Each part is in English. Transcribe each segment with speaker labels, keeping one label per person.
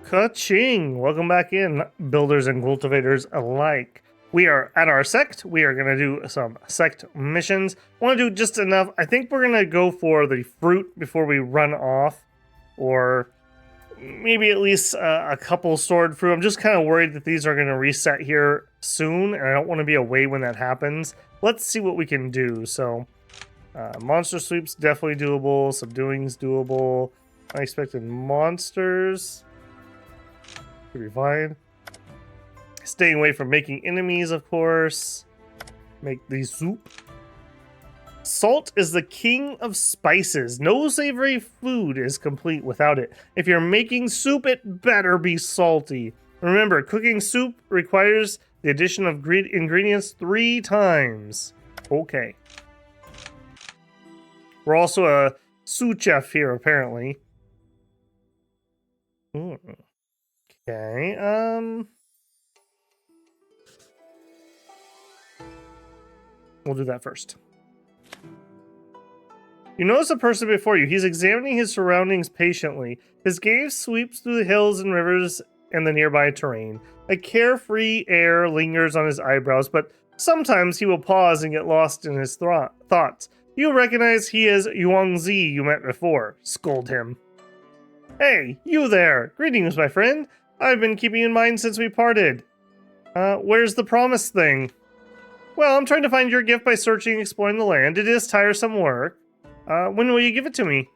Speaker 1: Ka-ching! Welcome back in, builders and cultivators alike. We are at our sect. We are going to do some sect missions. I want to do just enough. I think we're going to go for the fruit before we run off. Or maybe at least a couple sword fruit. I'm just kind of worried that these are going to reset here soon. And I don't want to be away when that happens. Let's see what we can do. So, monster sweep's definitely doable. Subduing's doable. Unexpected monsters. Should be fine. Staying away from making enemies, of course. Make the soup. Salt is the king of spices. No savory food is complete without it. If you're making soup, it better be salty. Remember, cooking soup requires the addition of ingredients 3 times. Okay. We're also a sous chef here, apparently. Okay, we'll do that first. You notice a person before you. He's examining his surroundings patiently. His gaze sweeps through the hills and rivers and the nearby terrain. A carefree air lingers on his eyebrows, but sometimes he will pause and get lost in his thoughts. You recognize he is Yuangzi you met before. Scold him. Hey, you there! Greetings, my friend. I've been keeping you in mind since we parted. Where's the promised thing? Well, I'm trying to find your gift by searching and exploring the land. It is tiresome work. When will you give it to me?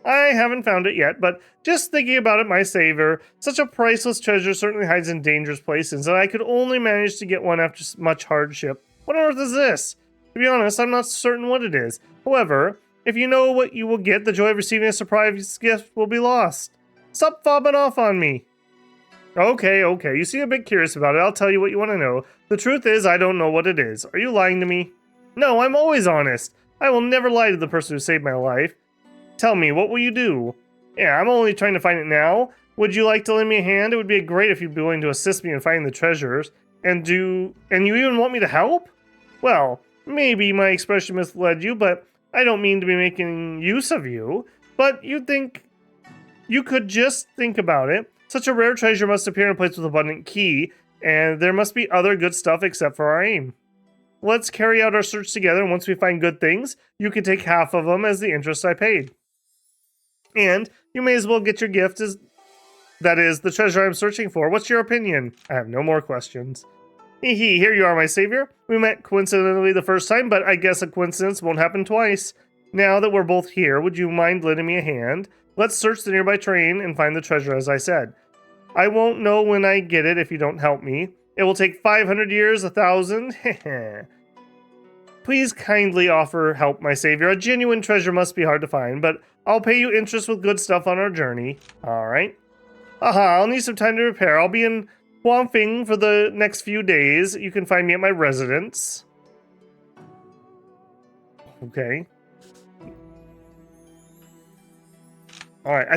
Speaker 1: I haven't found it yet, but just thinking about it, my savior, such a priceless treasure certainly hides in dangerous places, and I could only manage to get one after much hardship. What on earth is this? To be honest, I'm not certain what it is. However, if you know what you will get, the joy of receiving a surprise gift will be lost. Stop fobbing off on me. Okay, you seem a bit curious about it. I'll tell you what you want to know. The truth is, I don't know what it is. Are you lying to me? No, I'm always honest. I will never lie to the person who saved my life. Tell me, what will you do? Yeah, I'm only trying to find it now. Would you like to lend me a hand? It would be great if you'd be willing to assist me in finding the treasures. And you even want me to help? Well, maybe my expression misled you, but I don't mean to be making use of you. But you could just think about it. Such a rare treasure must appear in a place with abundant key, and there must be other good stuff except for our aim. Let's carry out our search together, and once we find good things, you can take half of them as the interest I paid. And you may as well get your gift that is, the treasure I'm searching for. What's your opinion? I have no more questions. Hee, here you are, my savior. We met coincidentally the first time, but I guess a coincidence won't happen twice. Now that we're both here, would you mind lending me a hand? Let's search the nearby terrain and find the treasure, as I said. I won't know when I get it if you don't help me. It will take 500 years, 1,000. Please kindly offer help, my savior. A genuine treasure must be hard to find, but I'll pay you interest with good stuff on our journey. Alright. I'll need some time to prepare. I'll be in Feng for the next few days. You can find me at my residence. Okay. Alright,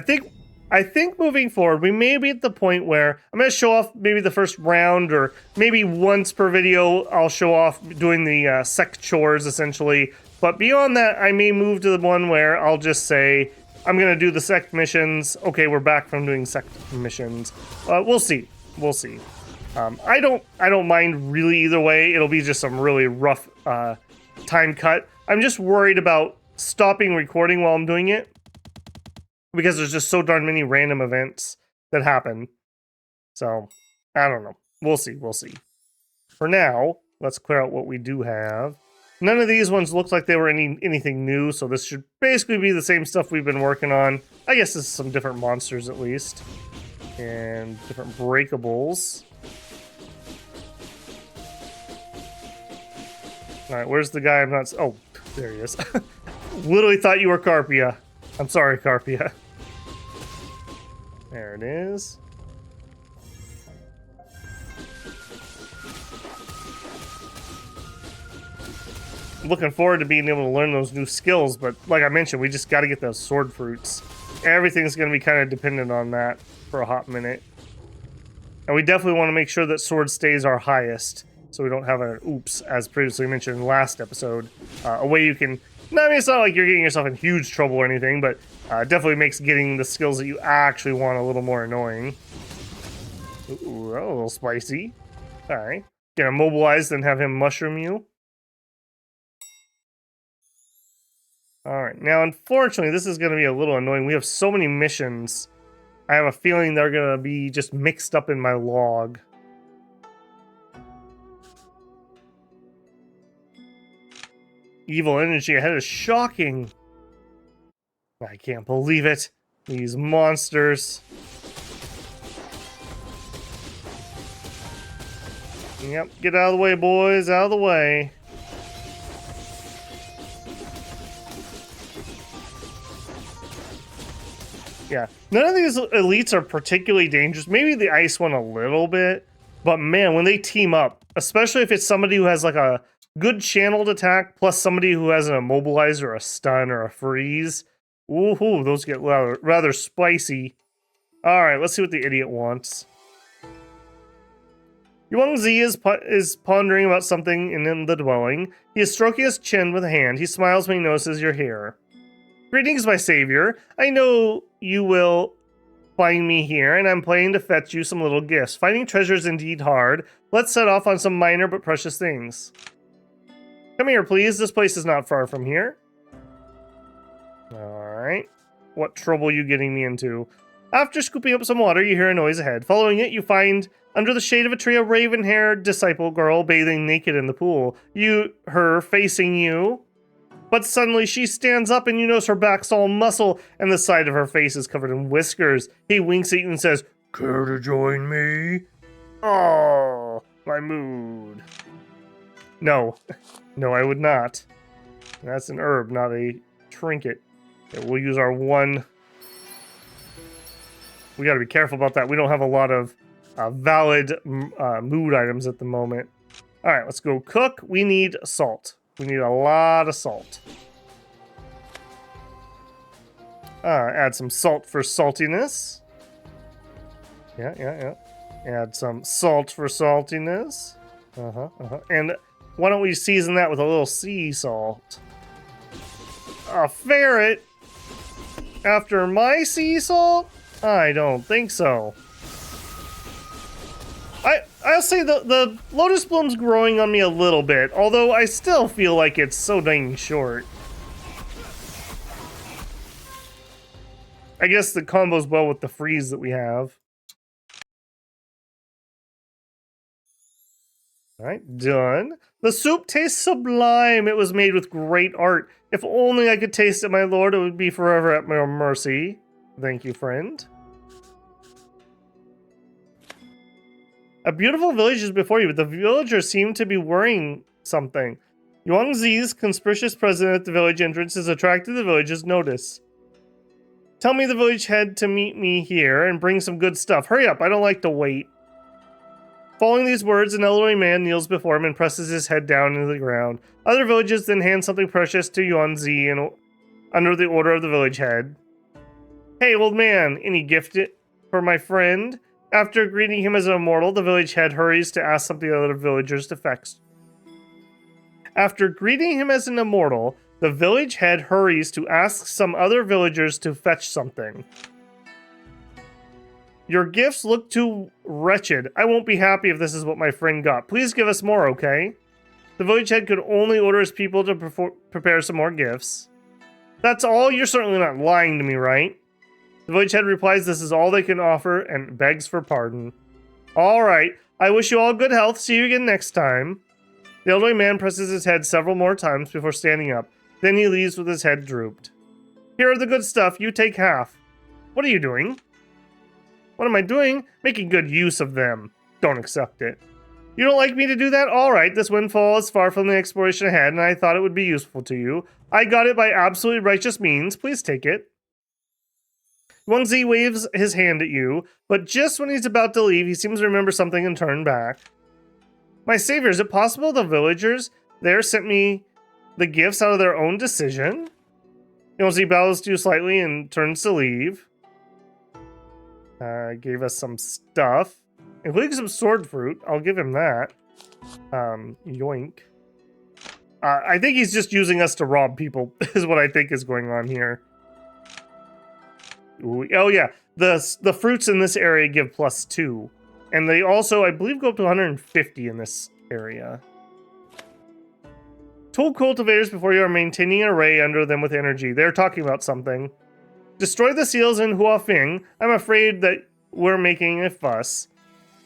Speaker 1: I think moving forward, we may be at the point where I'm going to show off maybe the first round, or maybe once per video I'll show off doing the sect chores, essentially. But beyond that, I may move to the one where I'll just say, I'm going to do the sect missions. Okay, we're back from doing sect missions. We'll see. I don't mind really either way. It'll be just some really rough time cut. I'm just worried about stopping recording while I'm doing it, because there's just so darn many random events that happen. So, I don't know. We'll see. For now, let's clear out what we do have. None of these ones look like they were anything new, so this should basically be the same stuff we've been working on. I guess this is some different monsters at least. And different breakables. Alright, where's the guy I'm not... Oh, there he is. Literally thought you were Carpia. I'm sorry, Carpia. There it is. Looking forward to being able to learn those new skills, but like I mentioned, we just got to get those sword fruits. Everything's going to be kind of dependent on that for a hot minute. And we definitely want to make sure that sword stays our highest, so we don't have an oops, as previously mentioned in the last episode. A way you can... No, I mean, it's not like you're getting yourself in huge trouble or anything, but Definitely makes getting the skills that you actually want a little more annoying. Ooh, that was a little spicy. Alright. Get immobilized and have him mushroom you. Alright, now unfortunately this is going to be a little annoying. We have so many missions. I have a feeling they're going to be just mixed up in my log. Evil energy ahead is shocking. I can't believe it. These monsters. Yep, get out of the way, boys. Out of the way. Yeah, none of these elites are particularly dangerous. Maybe the ice one a little bit. But man, when they team up, especially if it's somebody who has like a good channeled attack plus somebody who has an immobilizer, a stun, or a freeze. Ooh, those get rather spicy. Alright, let's see what the idiot wants. Yuang Zi is pondering about something in the dwelling. He is stroking his chin with a hand. He smiles when he notices you're here. Greetings, my savior. I know you will find me here, and I'm planning to fetch you some little gifts. Finding treasure is indeed hard. Let's set off on some minor but precious things. Come here, please. This place is not far from here. Alright. What trouble are you getting me into? After scooping up some water, you hear a noise ahead. Following it, you find, under the shade of a tree, a raven-haired disciple girl bathing naked in the pool. Her facing you. But suddenly she stands up and you notice her back's all muscle and the side of her face is covered in whiskers. He winks at you and says, "Care to join me?" Oh, my mood. No. No, I would not. That's an herb, not a trinket. Okay, we'll use our one. We gotta be careful about that. We don't have a lot of valid mood items at the moment. Alright, let's go cook. We need salt. We need a lot of salt. Add some salt for saltiness. Yeah. Add some salt for saltiness. And why don't we season that with a little sea salt? A ferret? After my sea salt? I don't think so. I'll say the lotus bloom's growing on me a little bit, although I still feel like it's so dang short. I guess the combos well with the freeze that we have. Alright, done. The soup tastes sublime. It was made with great art. If only I could taste it, my lord, it would be forever at my mercy. Thank you, friend. A beautiful village is before you, but the villagers seem to be worrying something. Yuang Zi's conspicuous presence at the village entrance has attracted the villagers' notice. Tell me the village head to meet me here and bring some good stuff. Hurry up, I don't like to wait. Following these words, an elderly man kneels before him and presses his head down into the ground. Other villagers then hand something precious to Yuan Zi under the order of the village head. Hey, old man, any gift for my friend? After greeting him as an immortal, the village head hurries to ask some of the other villagers to fetch. After greeting him as an immortal, the village head hurries to ask some other villagers to fetch something. Your gifts look too wretched. I won't be happy if this is what my friend got. Please give us more, okay? The village head could only order his people to prepare some more gifts. That's all? You're certainly not lying to me, right? The village head replies this is all they can offer and begs for pardon. Alright, I wish you all good health. See you again next time. The elderly man presses his head several more times before standing up. Then he leaves with his head drooped. Here are the good stuff. You take half. What are you doing? What am I doing? Making good use of them. Don't accept it. You don't like me to do that? Alright, this windfall is far from the exploration ahead, and I thought it would be useful to you. I got it by absolutely righteous means. Please take it. Wang Zi waves his hand at you, but just when he's about to leave, he seems to remember something and turn back. My savior, is it possible the villagers there sent me the gifts out of their own decision? Wang Zi bows to you slightly and turns to leave. Gave us some stuff, including some sword fruit. I'll give him that. Yoink. I think he's just using us to rob people, is what I think is going on here. Ooh, oh yeah, the fruits in this area give +2. And they also, I believe, go up to 150 in this area. Tool cultivators before you are maintaining an array under them with energy. They're talking about something. Destroy the seals in Feng. I'm afraid that we're making a fuss.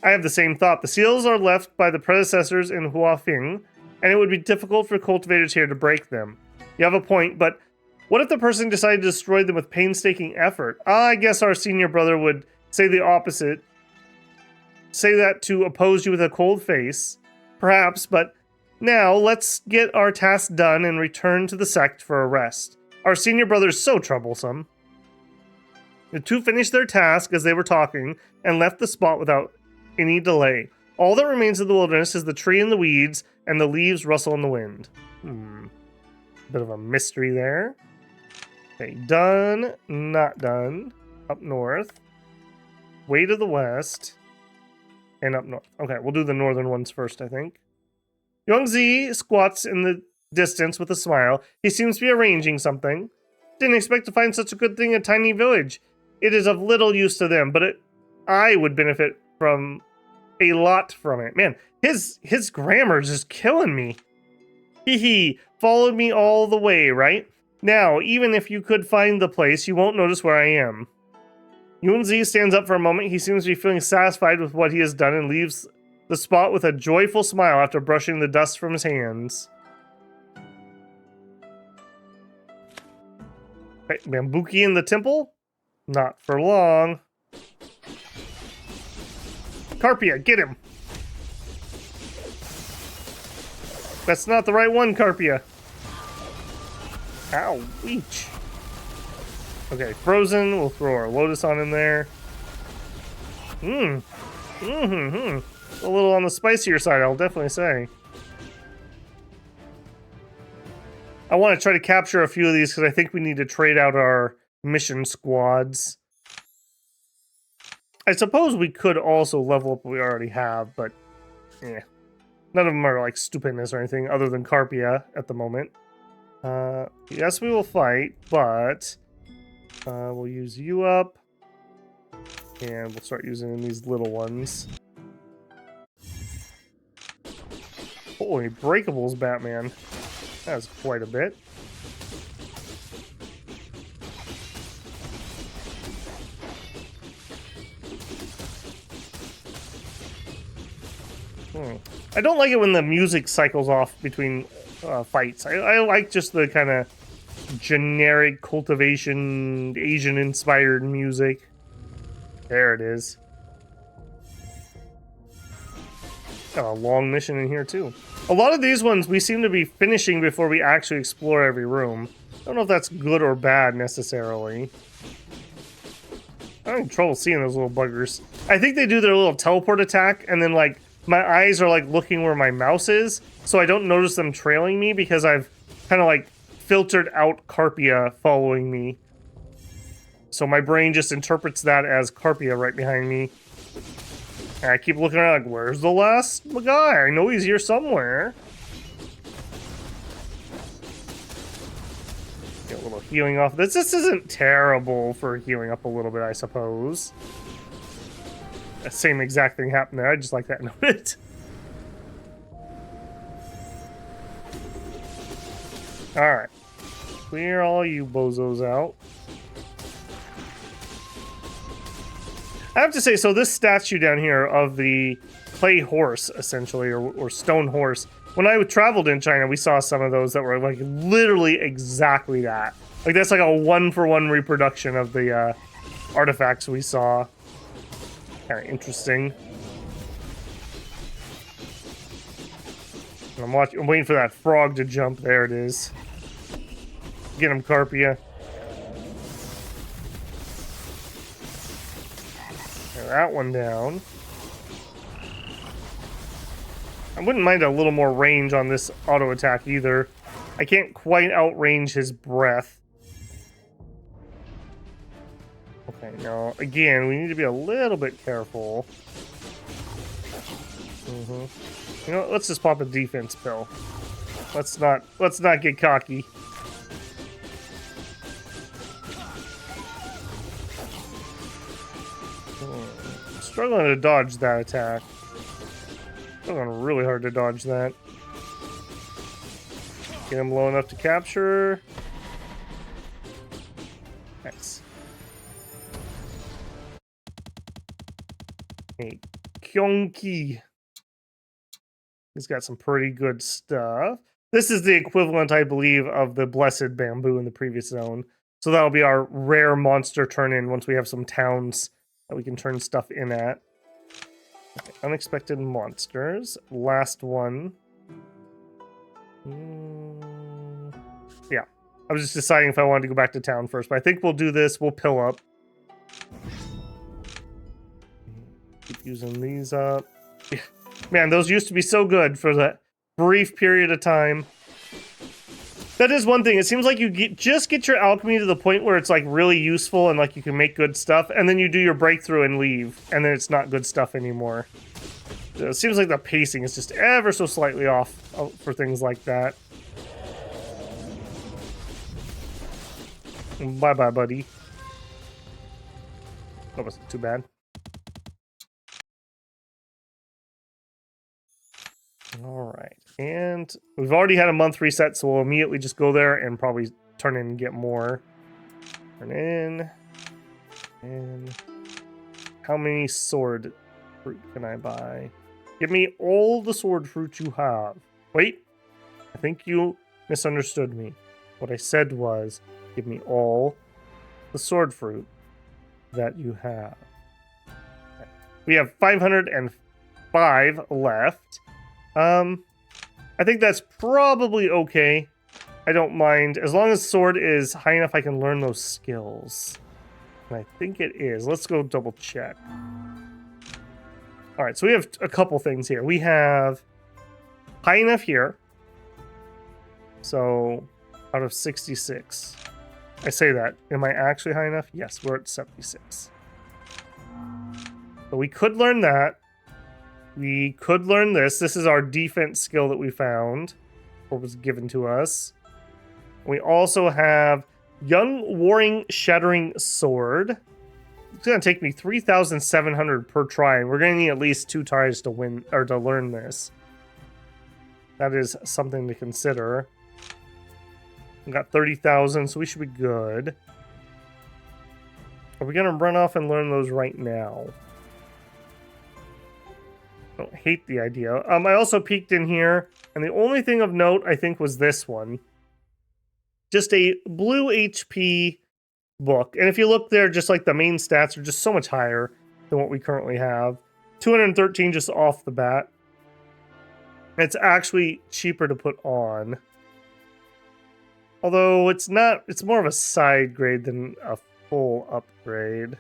Speaker 1: I have the same thought. The seals are left by the predecessors in Feng, and it would be difficult for cultivators here to break them. You have a point, but what if the person decided to destroy them with painstaking effort? I guess our senior brother would say the opposite. Say that to oppose you with a cold face. Perhaps, but now let's get our task done and return to the sect for a rest. Our senior brother is so troublesome. The two finished their task as they were talking and left the spot without any delay. All that remains of the wilderness is the tree and the weeds, and the leaves rustle in the wind. Bit of a mystery there. Okay, done, not done. Up north. Way to the west. And up north. Okay, we'll do the northern ones first, I think. Youngzi squats in the distance with a smile. He seems to be arranging something. Didn't expect to find such a good thing in a tiny village. It is of little use to them, but I would benefit from a lot from it. Man, his grammar is just killing me. Hee, followed me all the way, right? Now, even if you could find the place, you won't notice where I am. Yunzi stands up for a moment. He seems to be feeling satisfied with what he has done and leaves the spot with a joyful smile after brushing the dust from his hands. Right, Bambuki in the temple? Not for long. Carpia, get him! That's not the right one, Carpia. Ow, leech. Okay, frozen. We'll throw our lotus on in there. A little on the spicier side, I'll definitely say. I want to try to capture a few of these because I think we need to trade out our mission squads. I suppose we could also level up what we already have, but none of them are like stupendous or anything other than Carpia at the moment. Yes, we will fight, but we'll use you up, and we'll start using these little ones. Holy breakables, Batman. That's quite a bit. I don't like it when the music cycles off between fights. I like just the kind of generic cultivation, Asian-inspired music. There it is. Got a long mission in here, too. A lot of these ones we seem to be finishing before we actually explore every room. I don't know if that's good or bad, necessarily. I'm having trouble seeing those little buggers. I think they do their little teleport attack, and then, like, my eyes are, like, looking where my mouse is, so I don't notice them trailing me because I've kind of, like, filtered out Carpia following me. So my brain just interprets that as Carpia right behind me. And I keep looking around like, where's the last guy? I know he's here somewhere. Get a little healing off this. This isn't terrible for healing up a little bit, I suppose. The same exact thing happened there. I just like that noted. Alright. Clear all you bozos out. I have to say, so this statue down here of the clay horse, essentially, or stone horse, when I traveled in China, we saw some of those that were, like, literally exactly that. Like, that's like a one-for-one reproduction of the artifacts we saw. Kind of interesting. I'm waiting for that frog to jump. There it is. Get him, Carpia. That one down. I wouldn't mind a little more range on this auto attack either. I can't quite outrange his breath. Okay, now again, we need to be a little bit careful. You know, let's just pop a defense pill. Let's not get cocky. Struggling to dodge that attack. Struggling really hard to dodge that. Get him low enough to capture. Nice. Hey, Kyongki. He's got some pretty good stuff. This is the equivalent, I believe, of the Blessed Bamboo in the previous zone. So that'll be our rare monster turn-in once we have some towns that we can turn stuff in at. Okay, unexpected monsters. Last one. Yeah. I was just deciding if I wanted to go back to town first, but I think we'll do this. We'll pill up. Keep using these up. Yeah. Man, those used to be so good for that brief period of time. That is one thing. It seems like you just get your alchemy to the point where it's like really useful and like you can make good stuff, and then you do your breakthrough and leave, and then it's not good stuff anymore. It seems like the pacing is just ever so slightly off for things like that. Bye-bye, buddy. That wasn't too bad. Alright, and we've already had a month reset, so we'll immediately just go there and probably turn in and get more. Turn in. And how many sword fruit can I buy? Give me all the sword fruit you have. Wait, I think you misunderstood me. What I said was, give me all the sword fruit that you have. Okay. We have 505 left. I think that's probably okay. I don't mind. As long as sword is high enough I can learn those skills. And I think it is. Let's go double check. Alright, so we have a couple things here. We have high enough here. So, out of 66. I say that. Am I actually high enough? Yes, we're at 76. So we could learn that. We could learn this. This is our defense skill that we found, or was given to us. We also have Young Warring Shattering Sword. It's going to take me 3,700 per try, and we're going to need at least 2 tries to win or to learn this. That is something to consider. We got 30,000, so we should be good. Are we going to run off and learn those right now? I don't hate the idea. I also peeked in here, and the only thing of note, I think, was this one. Just a blue HP book. And if you look there, just like the main stats are just so much higher than what we currently have. 213 just off the bat. It's actually cheaper to put on. Although it's not, it's more of a side grade than a full upgrade.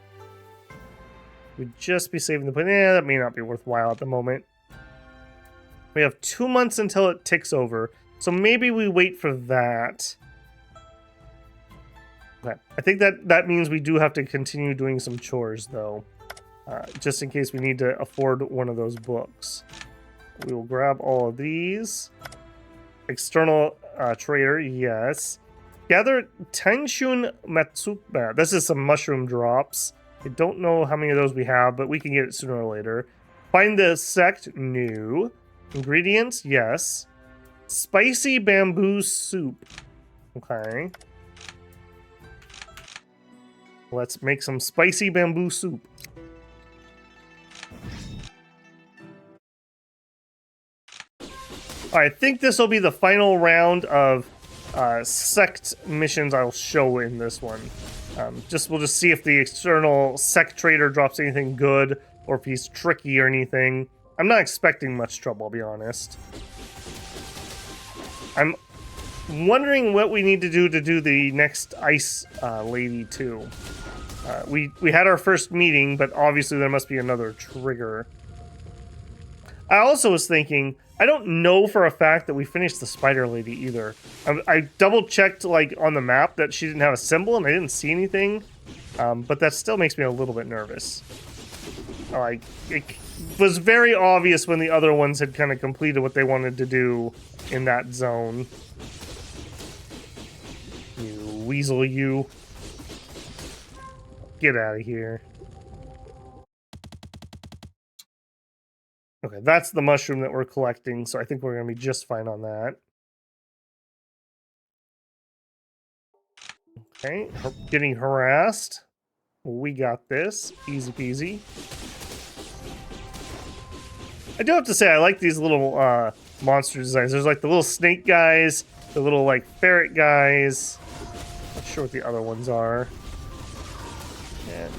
Speaker 1: We'd just be saving the point. Yeah, that may not be worthwhile at the moment. We have 2 months until it ticks over. So maybe we wait for that. Okay. I think that means we do have to continue doing some chores, though. Just in case we need to afford one of those books. We will grab all of these. External trader, yes. Gather Tenshun Matsuba. This is some mushroom drops. I don't know how many of those we have, but we can get it sooner or later. Find the sect, new. Ingredients, yes. Spicy bamboo soup. Okay. Let's make some spicy bamboo soup. I think this will be the final round of sect missions I'll show in this one. We'll just see if the external sect trader drops anything good, or if he's tricky or anything. I'm not expecting much trouble, I'll be honest. I'm wondering what we need to do the next ice lady too. We had our first meeting, but obviously there must be another trigger. I also was thinking, I don't know for a fact that we finished the spider lady either. I double checked like on the map that she didn't have a symbol and I didn't see anything, but that still makes me a little bit nervous. Like, it was very obvious when the other ones had kind of completed what they wanted to do in that zone. You weasel, you. Get out of here. Okay, that's the mushroom that we're collecting, so I think we're going to be just fine on that. Okay, getting harassed. We got this. Easy peasy. I do have to say, I like these little monster designs. There's like the little snake guys, the little like ferret guys. Not sure what the other ones are.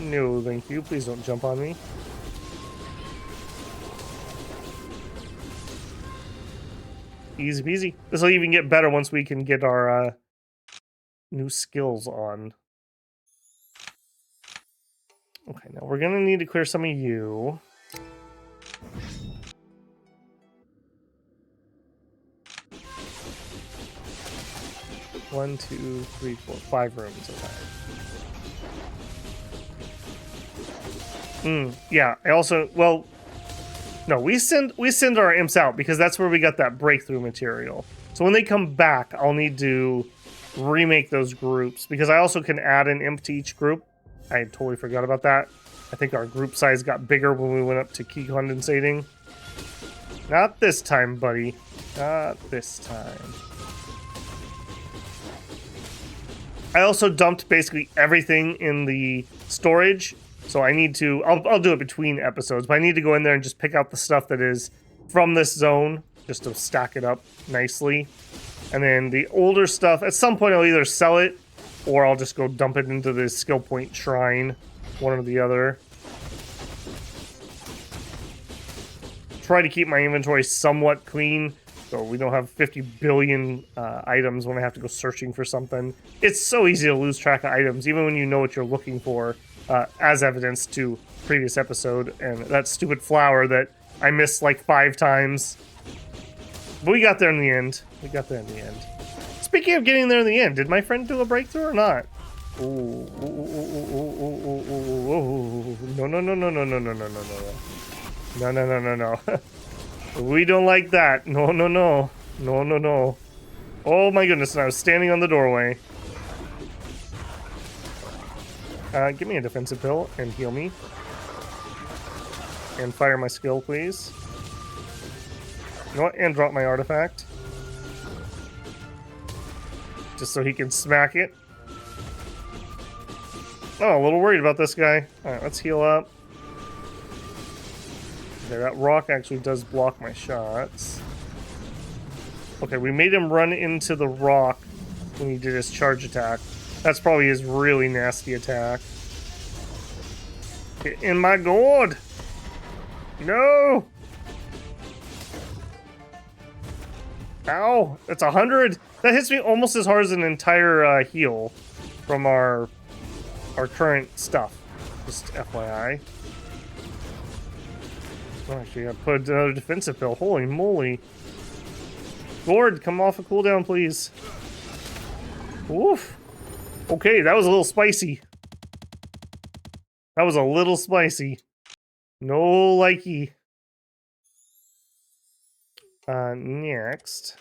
Speaker 1: No, thank you. Please don't jump on me. Easy peasy. This will even get better once we can get our new skills on. Okay, now we're gonna need to clear some of you. One, two, three, four, 5 rooms. Okay. Yeah. I also, well, no, we send our imps out because that's where we got that breakthrough material. So when they come back, I'll need to remake those groups because I also can add an imp to each group. I totally forgot about that. I think our group size got bigger when we went up to key condensating. Not this time, buddy. Not this time. I also dumped basically everything in the storage, so I need to... I'll do it between episodes, but I need to go in there and just pick out the stuff that is from this zone, just to stack it up nicely. And then the older stuff, at some point I'll either sell it, or I'll just go dump it into the skill point shrine, one or the other. Try to keep my inventory somewhat clean, so we don't have 50 billion items when I have to go searching for something. It's so easy to lose track of items, even when you know what you're looking for, as evidence to previous episode, and that stupid flower that I missed like 5 times. But we got there in the end. Speaking of getting there in the end, did my friend do a breakthrough or not? Ooh. No. We don't like that. No. Oh my goodness, and I was standing on the doorway. Give me a defensive pill and heal me. And fire my skill, please. You know what? And drop my artifact. Just so he can smack it. Oh, a little worried about this guy. Alright, let's heal up. Okay, that rock actually does block my shots. Okay, we made him run into the rock when he did his charge attack. That's probably his really nasty attack. Get in my gourd! No! Ow! That's 100! That hits me almost as hard as an entire heal from our current stuff. Just FYI. Oh, actually, I put another defensive pill. Holy moly. Gourd, come off a cooldown, please. Oof. Okay, that was a little spicy. No likey. Next.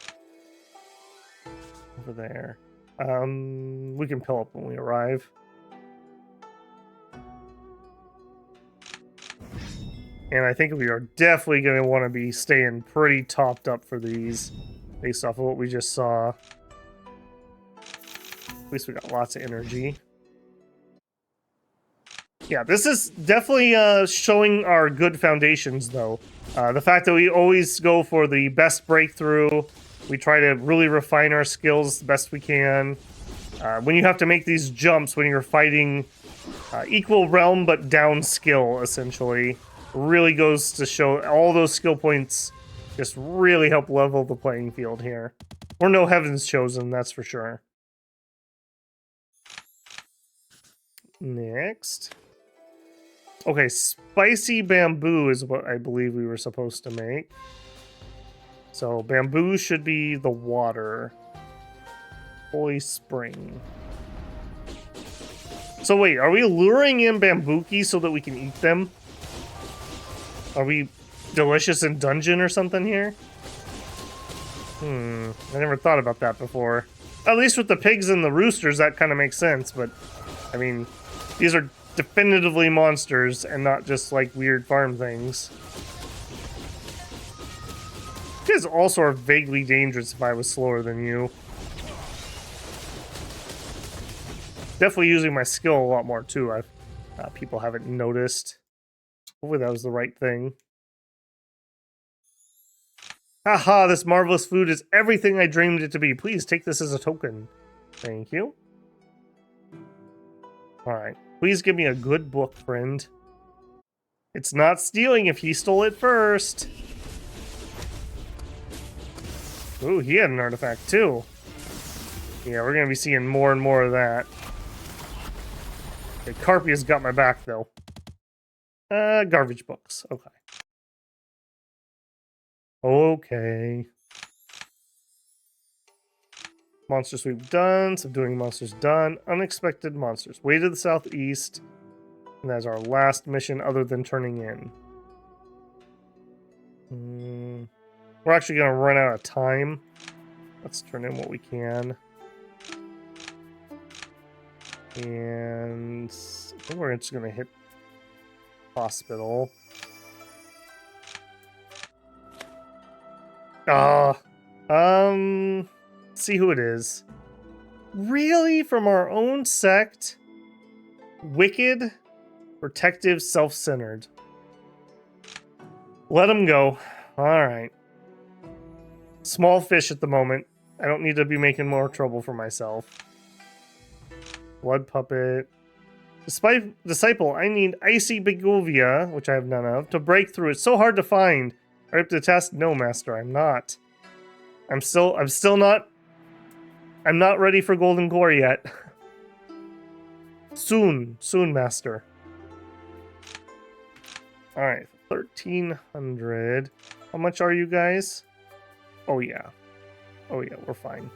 Speaker 1: Over there. We can pill up when we arrive. And I think we are definitely going to want to be staying pretty topped up for these, based off of what we just saw. At least we got lots of energy. Yeah, this is definitely showing our good foundations, though. The fact that we always go for the best breakthrough, we try to really refine our skills the best we can. When you have to make these jumps, when you're fighting equal realm but down skill, essentially, really goes to show all those skill points just really help level the playing field here. Or no heavens chosen, that's for sure. Next. Okay, spicy bamboo is what I believe we were supposed to make. So bamboo should be the water. Holy spring. So wait, are we luring in bambooki so that we can eat them? Are we delicious in dungeon or something here? I never thought about that before. At least with the pigs and the roosters, that kind of makes sense, but I mean, these are definitively monsters and not just like weird farm things. You guys also are vaguely dangerous if I was slower than you. Definitely using my skill a lot more too. People haven't noticed. Hopefully that was the right thing. Haha, this marvelous food is everything I dreamed it to be. Please take this as a token. Thank you. Alright. Please give me a good book, friend. It's not stealing if he stole it first. Ooh, he had an artifact too. Yeah, we're gonna be seeing more and more of that. Okay, Carpia's got my back though. Garbage books. Okay. Okay. Monster sweep done. Subduing monsters done. Unexpected monsters. Way to the southeast. And that's our last mission other than turning in. We're actually going to run out of time. Let's turn in what we can. And I think we're just going to hit hospital. See who it is. Really? From our own sect? Wicked, protective, self-centered. Let him go. Alright. Small fish at the moment. I don't need to be making more trouble for myself. Blood puppet. Disciple, I need icy begovia, which I have none of, to break through. It's so hard to find. Are you up to the task? No, master, I'm not. I'm still not. I'm not ready for golden core yet. Soon, master. Alright, 1,300. How much are you guys? Oh yeah. Oh yeah, we're fine.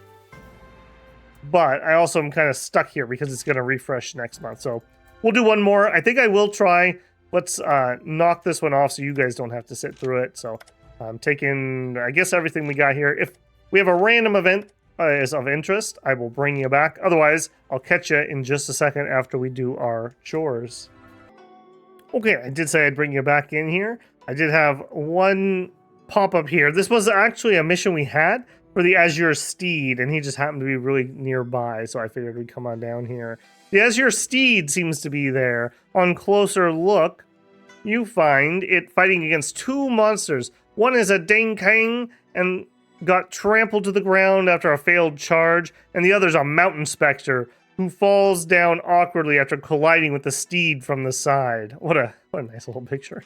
Speaker 1: But I also am kind of stuck here because it's going to refresh next month. So we'll do one more. I think I will try. Let's knock this one off so you guys don't have to sit through it. So I'm taking, I guess, everything we got here. If we have a random event is of interest, I will bring you back. Otherwise, I'll catch you in just a second after we do our chores. Okay, I did say I'd bring you back in here. I did have one pop-up here. This was actually a mission we had for the Azure Steed, and he just happened to be really nearby, so I figured we'd come on down here. The Azure Steed seems to be there. On closer look, you find it fighting against two monsters. One is a Deng Kang and got trampled to the ground after a failed charge, and the other's a Mountain Spectre who falls down awkwardly after colliding with the steed from the side. What a nice little picture.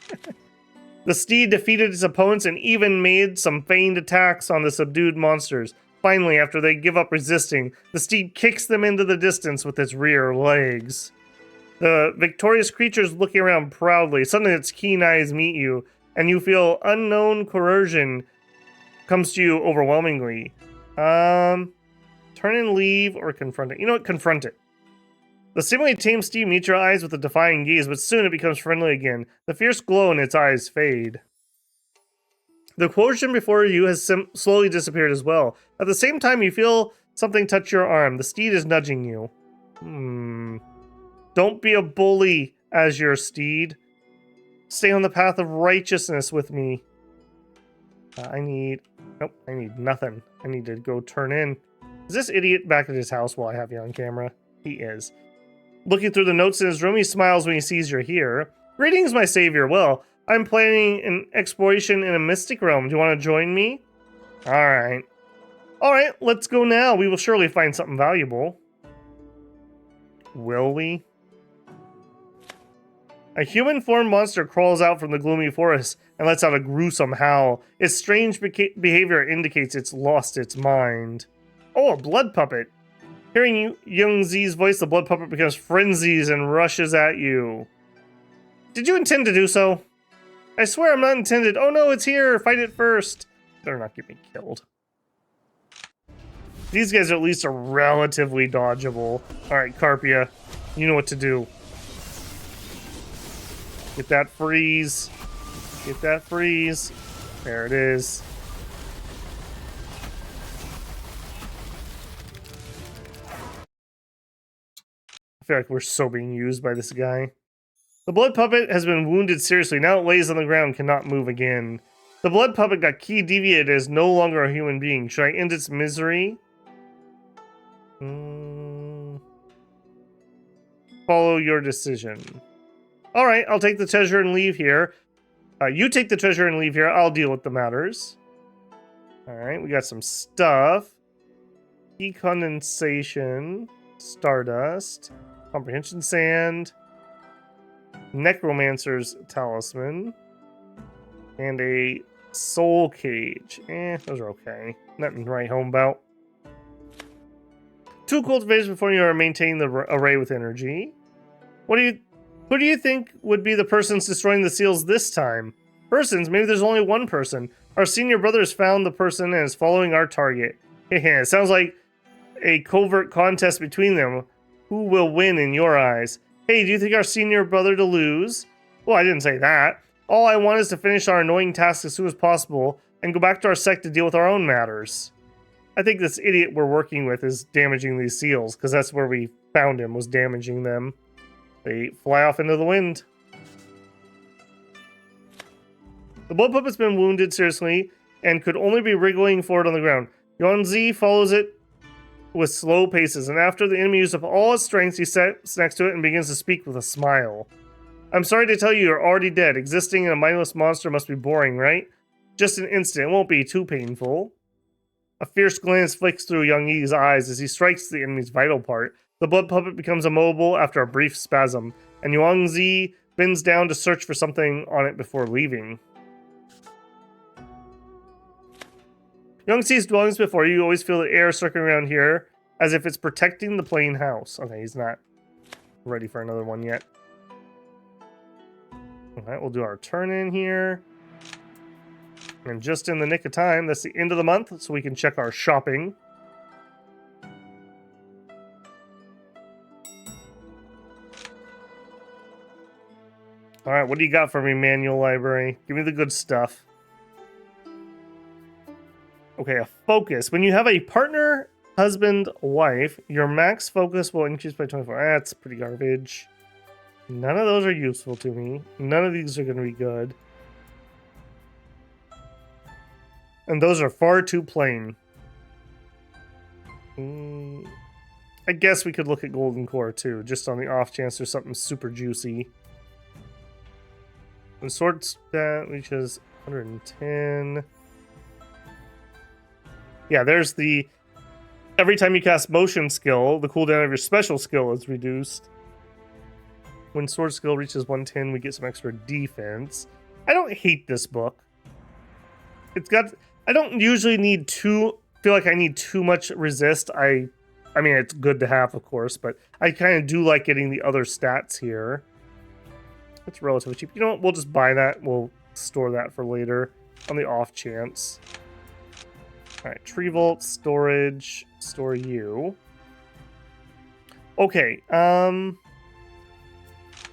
Speaker 1: The steed defeated its opponents and even made some feigned attacks on the subdued monsters. Finally, after they give up resisting, the steed kicks them into the distance with its rear legs. The victorious creature's looking around proudly. Suddenly its keen eyes meet you, and you feel unknown coercion comes to you overwhelmingly. Turn and leave or confront it. You know what? Confront it. The seemingly tame steed meets your eyes with a defying gaze, but soon it becomes friendly again. The fierce glow in its eyes fade. The coercion before you has slowly disappeared as well. At the same time, you feel something touch your arm. The steed is nudging you. Don't be a bully, Azure Steed. Stay on the path of righteousness with me. Nope, I need nothing. I need to go turn in. Is this idiot back at his house while I have you on camera? He is. Looking through the notes in his room, he smiles when he sees you're here. Greetings, my savior. Well, I'm planning an exploration in a mystic realm. Do you want to join me? Alright. Alright, let's go now. We will surely find something valuable. Will we? A human-formed monster crawls out from the gloomy forest and lets out a gruesome howl. Its strange behavior indicates it's lost its mind. Oh, a blood puppet. Hearing young Z's voice, the blood puppet becomes frenzied and rushes at you. Did you intend to do so? I swear I'm not intended. Oh no, it's here. Fight it first. Better not get me killed. These guys at least are relatively dodgeable. Alright, Carpia. You know what to do. Get that freeze. Get that freeze. There it is. I feel like we're so being used by this guy. The blood puppet has been wounded seriously. Now it lays on the ground, cannot move again. The blood puppet got key deviated as no longer a human being. Should I end its misery? Follow your decision. All right, I'll take the treasure and leave here. You take the treasure and leave here. I'll deal with the matters. All right, we got some stuff. Key condensation, stardust, comprehension sand, necromancer's talisman, and a soul cage. Those are okay. Nothing to write home about. 2 cultivations before you are maintaining the array with energy. Who do you think would be the persons destroying the seals this time? Persons? Maybe there's only one person. Our senior brother has found the person and is following our target. It sounds like a covert contest between them. Who will win in your eyes? Hey, do you think our senior brother to lose? Well, I didn't say that. All I want is to finish our annoying task as soon as possible and go back to our sect to deal with our own matters. I think this idiot we're working with is damaging these seals, because that's where we found him, was damaging them. They fly off into the wind. The blood puppet's been wounded seriously and could only be wriggling forward on the ground. Yuanzi follows it with slow paces, and after the enemy used up all his strength, he sits next to it and begins to speak with a smile. I'm sorry to tell you, you're already dead. Existing in a mindless monster must be boring, right? Just an instant. It won't be too painful. A fierce glance flicks through Yang Yi's eyes as he strikes the enemy's vital part. The blood puppet becomes immobile after a brief spasm, and Yuan Zi bends down to search for something on it before leaving. Young sees dwellings before you. You always feel the air circling around here as if it's protecting the plain house. Okay, he's not ready for another one yet. Alright, we'll do our turn in here. And just in the nick of time, that's the end of the month, so we can check our shopping. Alright, what do you got for me, manual library? Give me the good stuff. Okay, a focus. When you have a partner, husband, wife, your max focus will increase by 24. That's pretty garbage. None of those are useful to me. None of these are going to be good. And those are far too plain. I guess we could look at Golden Core too, just on the off chance there's something super juicy. The sword stat reaches 110. Yeah, there's the... Every time you cast motion skill, the cooldown of your special skill is reduced. When sword skill reaches 110, we get some extra defense. I don't hate this book. It's got... I don't usually need feel like I need too much resist. I mean, it's good to have, of course, but I kind of do like getting the other stats here. It's relatively cheap. You know what? We'll just buy that. We'll store that for later on the off chance. All right, tree vault, storage, store you. Okay,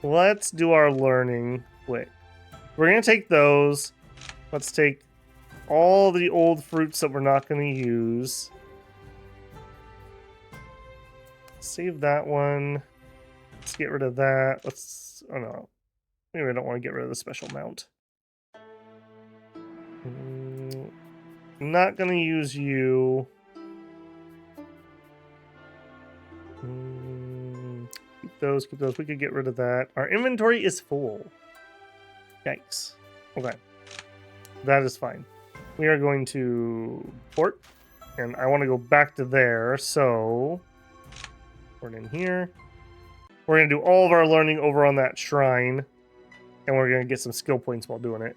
Speaker 1: let's do our learning quick. We're gonna take those. Let's take all the old fruits that we're not gonna use. Save that one. Let's get rid of that. Oh no. Maybe I don't want to get rid of the special mount. Not gonna use you. Keep those. We could get rid of that. Our inventory is full. Yikes. Okay. That is fine. We are going to port. And I want to go back to there, so... Port in here. We're going to do all of our learning over on that shrine. And we're going to get some skill points while doing it.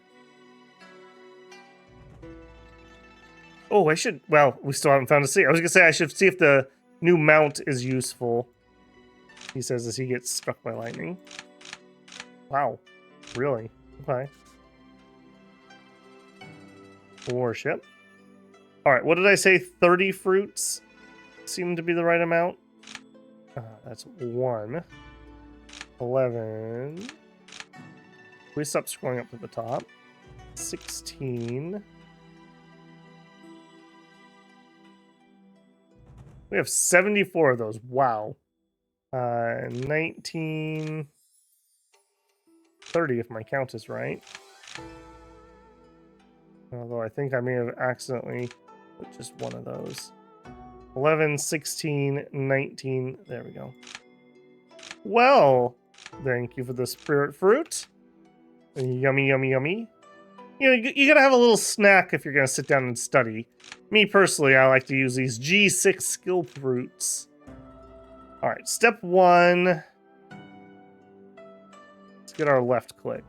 Speaker 1: Oh, I should... Well, we still haven't found a seat. I was going to say I should see if the new mount is useful. He says as he gets struck by lightning. Wow. Really? Okay. Warship. Alright, what did I say? 30 fruits seem to be the right amount. That's 1. 11. We stop scrolling up to the top. 16. We have 74 of those. Wow. 19. 30 if my count is right. Although I think I may have accidentally put just one of those. 11, 16, 19. There we go. Well, thank you for the spirit fruit. Yummy, yummy, yummy. You know, you gotta have a little snack if you're gonna sit down and study. Me personally, I like to use these G6 skill fruits. All right, step 1. Let's get our left click.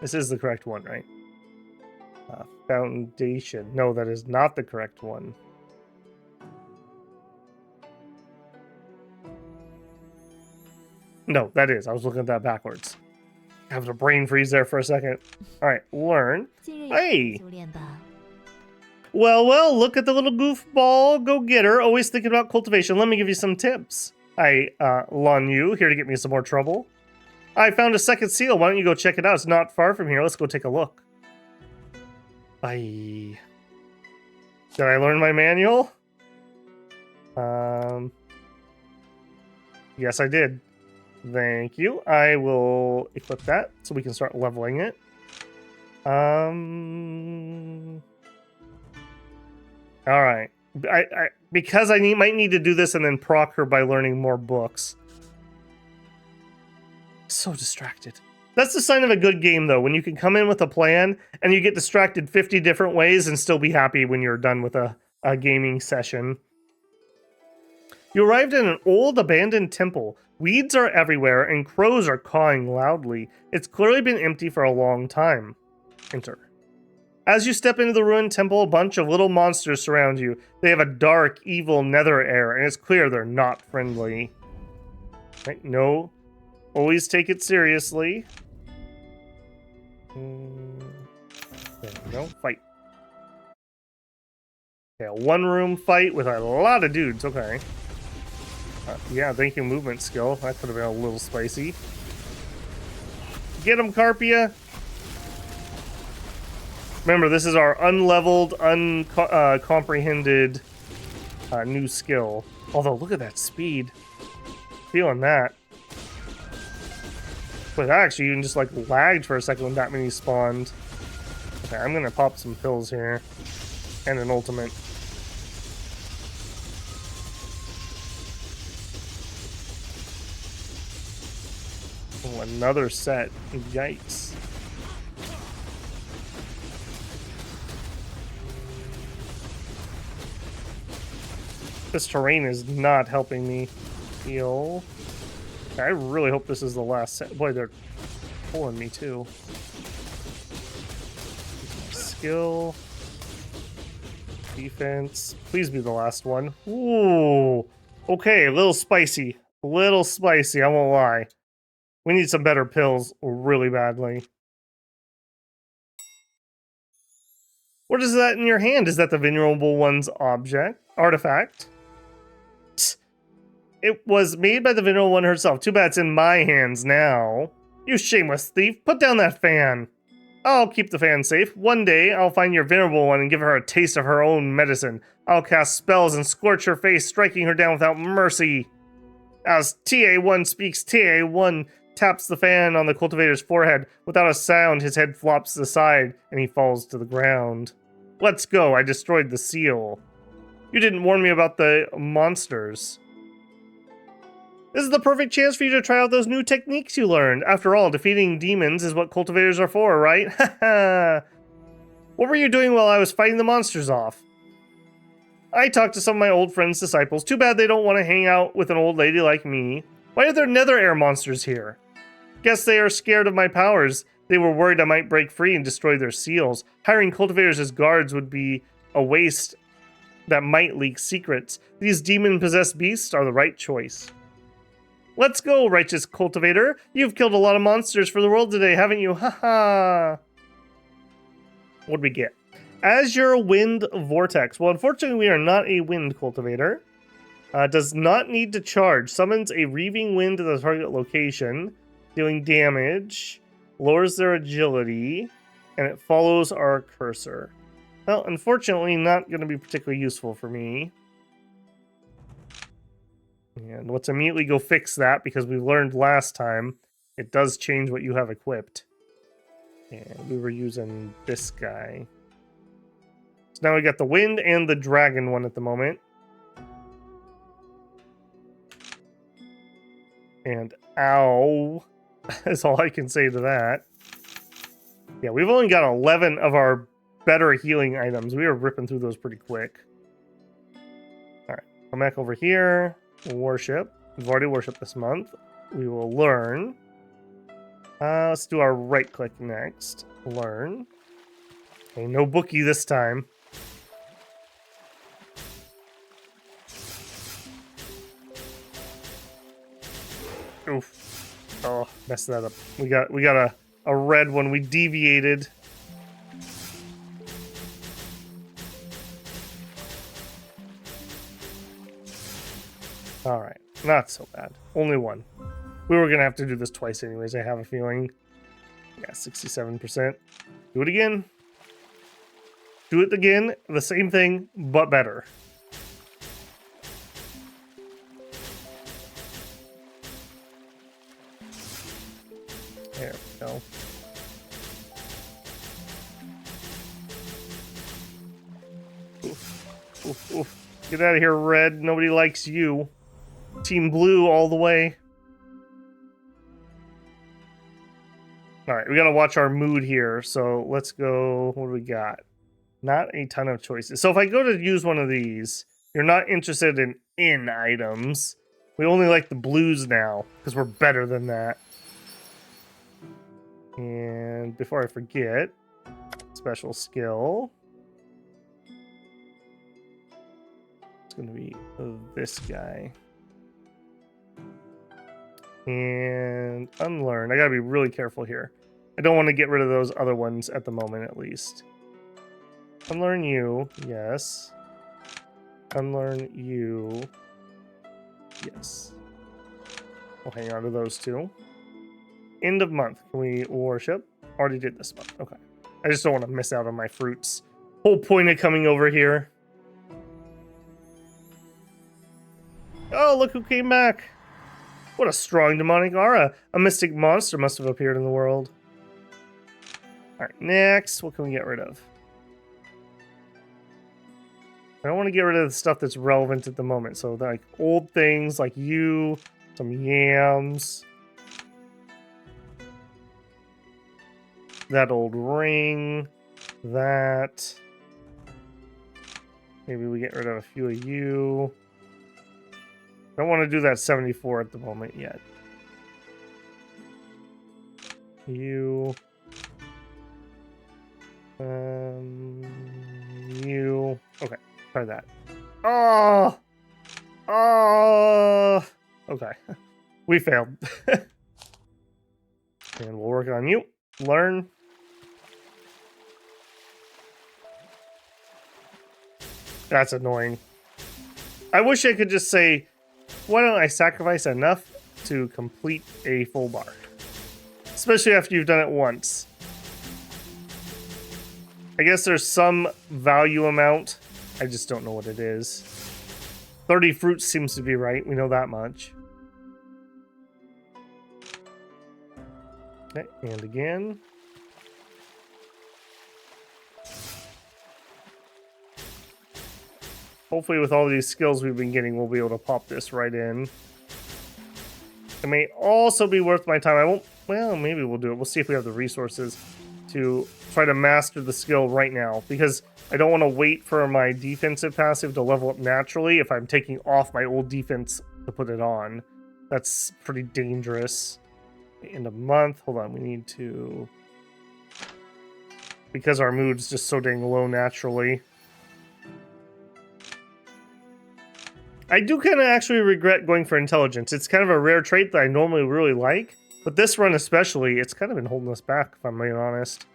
Speaker 1: This is the correct one, right? Foundation. No, that is not the correct one. No, that is. I was looking at that backwards. Having a brain freeze there for a second. All right, learn. Hey! Well, look at the little goofball go-getter, always thinking about cultivation. Let me give you some tips. Hi, Lon Yu, here to get me some more trouble. I found a second seal. Why don't you go check it out? It's not far from here. Let's go take a look. Bye. Did I learn my manual? Yes, I did. Thank you. I will equip that so we can start leveling it. All right. Because I might need to do this and then proc her by learning more books. So distracted. That's the sign of a good game, though, when you can come in with a plan and you get distracted 50 different ways and still be happy when you're done with a gaming session. You arrived in an old abandoned temple. Weeds are everywhere and crows are cawing loudly. It's clearly been empty for a long time. Enter. As you step into the ruined temple, a bunch of little monsters surround you. They have a dark, evil nether air, and it's clear they're not friendly. Right, no. Always take it seriously. There we go. Fight. Okay, a one-room fight with a lot of dudes. Okay. Yeah, thank you, movement skill. That could have been a little spicy. Get him, Carpia! Remember, this is our unleveled, uncomprehended new skill. Although, look at that speed. Feeling that. But actually, even just like lagged for a second when that many spawned. Okay, I'm gonna pop some pills here. And an ultimate. Oh, another set. Yikes. This terrain is not helping me heal. I really hope this is the last set. Boy, they're pulling me too. Skill. Defense. Please be the last one. Ooh. Okay, a little spicy. A little spicy, I won't lie. We need some better pills really badly. What is that in your hand? Is that the Venerable One's artifact? It was made by the Venerable One herself. Too bad it's in my hands now. You shameless thief, put down that fan. I'll keep the fan safe. One day, I'll find your Venerable One and give her a taste of her own medicine. I'll cast spells and scorch her face, striking her down without mercy. As TA1 speaks, TA1 taps the fan on the cultivator's forehead. Without a sound, his head flops to the side, and he falls to the ground. Let's go, I destroyed the seal. You didn't warn me about the monsters. This is the perfect chance for you to try out those new techniques you learned. After all, defeating demons is what cultivators are for, right? Haha. What were you doing while I was fighting the monsters off? I talked to some of my old friends' disciples. Too bad they don't want to hang out with an old lady like me. Why are there nether air monsters here? Guess they are scared of my powers. They were worried I might break free and destroy their seals. Hiring cultivators as guards would be a waste that might leak secrets. These demon-possessed beasts are the right choice. Let's go, righteous cultivator. You've killed a lot of monsters for the world today, haven't you? Haha. What'd we get? Azure Wind Vortex. Well, unfortunately, we are not a wind cultivator. Does not need to charge. Summons a reaving wind to the target location, dealing damage, lowers their agility, and it follows our cursor. Well, unfortunately, not going to be particularly useful for me. And let's immediately go fix that, because we learned last time it does change what you have equipped. And we were using this guy. So now we got the wind and the dragon one at the moment. And ow. That's all I can say to that. Yeah, we've only got 11 of our better healing items. We were ripping through those pretty quick. Alright, come back over here. Worship. We've already worshipped this month. We will learn. Let's do our right click next. Learn. Okay, no bookie this time. Oof. Oh, messed that up. We got a red one. We deviated. Alright, not so bad. Only one. We were gonna have to do this twice anyways, I have a feeling. Yeah, 67%. Do it again. Do it again. The same thing, but better. There we go. Oof, oof, oof. Get out of here, red. Nobody likes you. Team blue all the way. Alright, we gotta watch our mood here. So let's go. What do we got? Not a ton of choices. So if I go to use one of these, you're not interested in items. We only like the blues now, because we're better than that. And before I forget, special skill. It's going to be this guy. And unlearn. I got to be really careful here. I don't want to get rid of those other ones at the moment, at least. Unlearn you. Yes. Unlearn you. Yes. We'll hang on to those two. End of month. Can we worship? Already did this month. Okay. I just don't want to miss out on my fruits. Whole point of coming over here. Oh, look who came back. What a strong demonic aura. A mystic monster must have appeared in the world. Alright, next. What can we get rid of? I don't want to get rid of the stuff that's relevant at the moment. So, like, old things like you, some yams. That old ring. That. Maybe we get rid of a few of you. Don't want to do that 74 at the moment yet. You. You. Okay, try that. Oh! Oh! Okay. We failed. And we'll work on you. Learn. That's annoying. I wish I could just say, why don't I sacrifice enough to complete a full bar? Especially after you've done it once. I guess there's some value amount. I just don't know what it is. 30 fruits seems to be right. We know that much. Okay, and again. Hopefully with all these skills we've been getting, we'll be able to pop this right in. It may also be worth my time. I won't, well, maybe we'll do it. We'll see if we have the resources to try to master the skill right now, because I don't want to wait for my defensive passive to level up naturally if I'm taking off my old defense to put it on. That's pretty dangerous. End of month. Hold on, we need to... Because our mood's just so dang low naturally. I do kind of actually regret going for intelligence. It's kind of a rare trait that I normally really like, but this run especially, it's kind of been holding us back, if I'm being honest.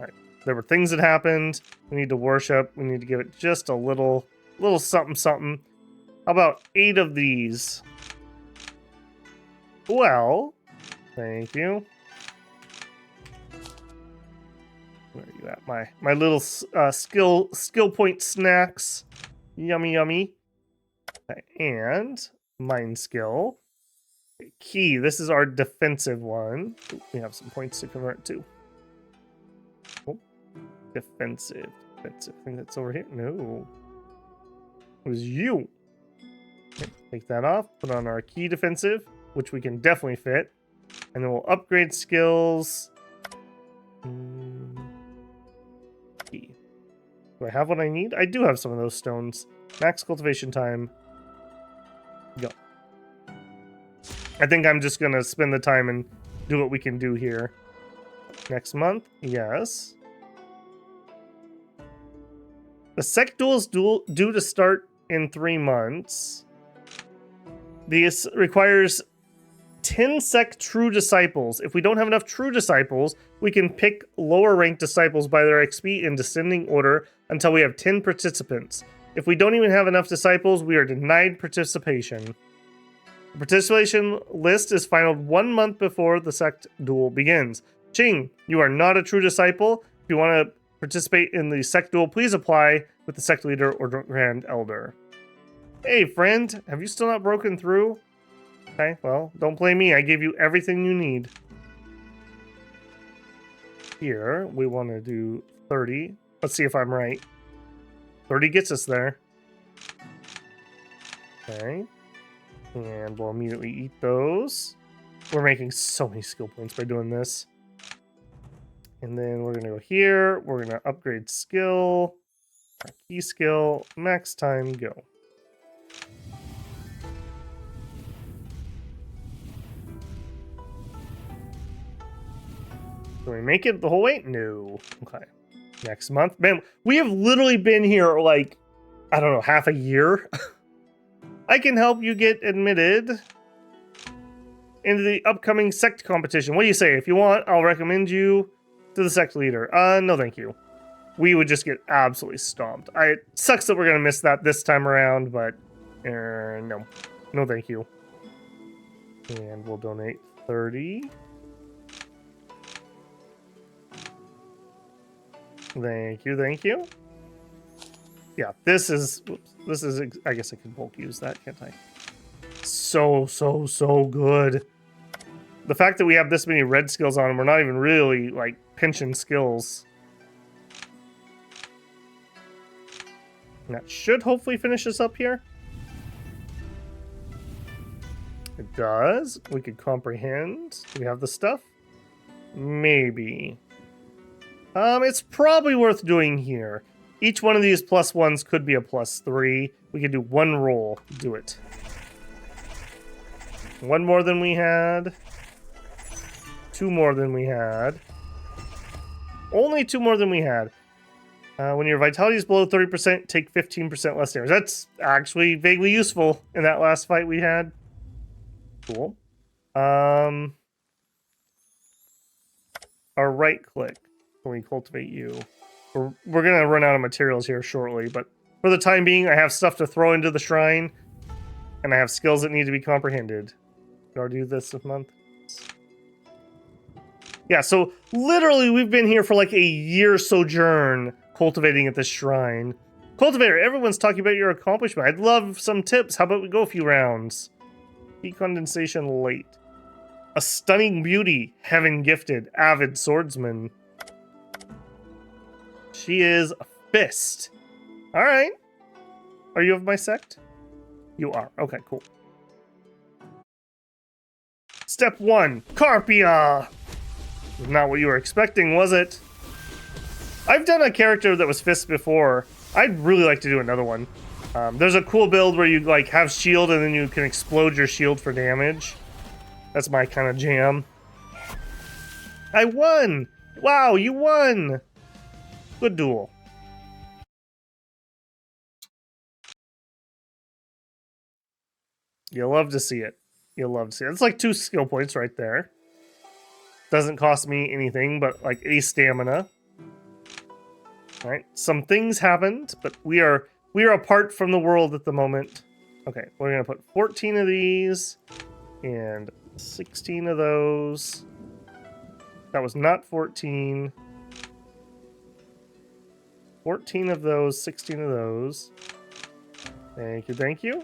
Speaker 1: Alright, there were things that happened. We need to worship. We need to give it just a little something something. How about 8 of these? Well, thank you. Where are you at? My little skill point snacks. Yummy, yummy. Okay, and mind skill. Key. This is our defensive one. We have some points to convert to. Defensive. Defensive. I think that's over here. No. It was you. Okay, take that off. Put on our key defensive, which we can definitely fit. And then we'll upgrade skills. Key. Do I have what I need? I do have some of those stones. Max cultivation time. Go. I think I'm just going to spend the time and do what we can do here. Next month? Yes. The sect duel is due to start in 3 months. This requires 10 sect true disciples. If we don't have enough true disciples, we can pick lower ranked disciples by their XP in descending order until we have 10 participants. If we don't even have enough disciples, we are denied participation. The participation list is finalized 1 month before the sect duel begins. Cheng, you are not a true disciple. If you want to participate in the sect duel, please apply with the sect leader or grand elder. Hey, friend, have you still not broken through? Okay, well, don't blame me. I gave you everything you need. Here, we want to do 30. Let's see if I'm right. 30 gets us there. Okay. And we'll immediately eat those. We're making so many skill points by doing this. And then we're going to go here. We're going to upgrade skill. Our key skill. Max time, go. Can we make it the whole way? No. Okay. Next month. Man, we have literally been here like, I don't know, half a year. I can help you get admitted into the upcoming sect competition. What do you say? If you want, I'll recommend you to the sect leader. No, thank you. We would just get absolutely stomped. It sucks that we're going to miss that this time around, but no. No, thank you. And we'll donate 30. Thank you, thank you. Yeah, this is, I guess I could bulk use that, can't I? So good. The fact that we have this many red skills on, and we're not even really, like, pinching skills. And that should hopefully finish us up here. It does. We could comprehend. Do we have the stuff? Maybe. It's probably worth doing here. Each one of these +1s could be a +3. We could do 1 roll. Do it. 1 more than we had. 2 more than we had. Only 2 more than we had. When your vitality is below 30%, take 15% less damage. That's actually vaguely useful in that last fight we had. Cool. Our right click. When we cultivate you. We're going to run out of materials here shortly, but for the time being, I have stuff to throw into the shrine, and I have skills that need to be comprehended. I'll do this month. Yeah, so literally we've been here for like a year sojourn cultivating at this shrine. Cultivator, everyone's talking about your accomplishment. I'd love some tips. How about we go a few rounds? Heat condensation late. A stunning beauty, heaven gifted, avid swordsman. She is a fist. All right. Are you of my sect? You are. Okay, cool. Step 1, Carpia. Not what you were expecting, was it? I've done a character that was fist before. I'd really like to do another one. There's a cool build where you like have shield and then you can explode your shield for damage. That's my kind of jam. I won! Wow, you won! Good duel. You'll love to see it. You'll love to see it. It's like 2 skill points right there. Doesn't cost me anything but like a stamina. Alright, some things happened, but we are apart from the world at the moment. Okay, we're gonna put 14 of these and 16 of those. That was not 14. 14 of those, 16 of those. Thank you, thank you.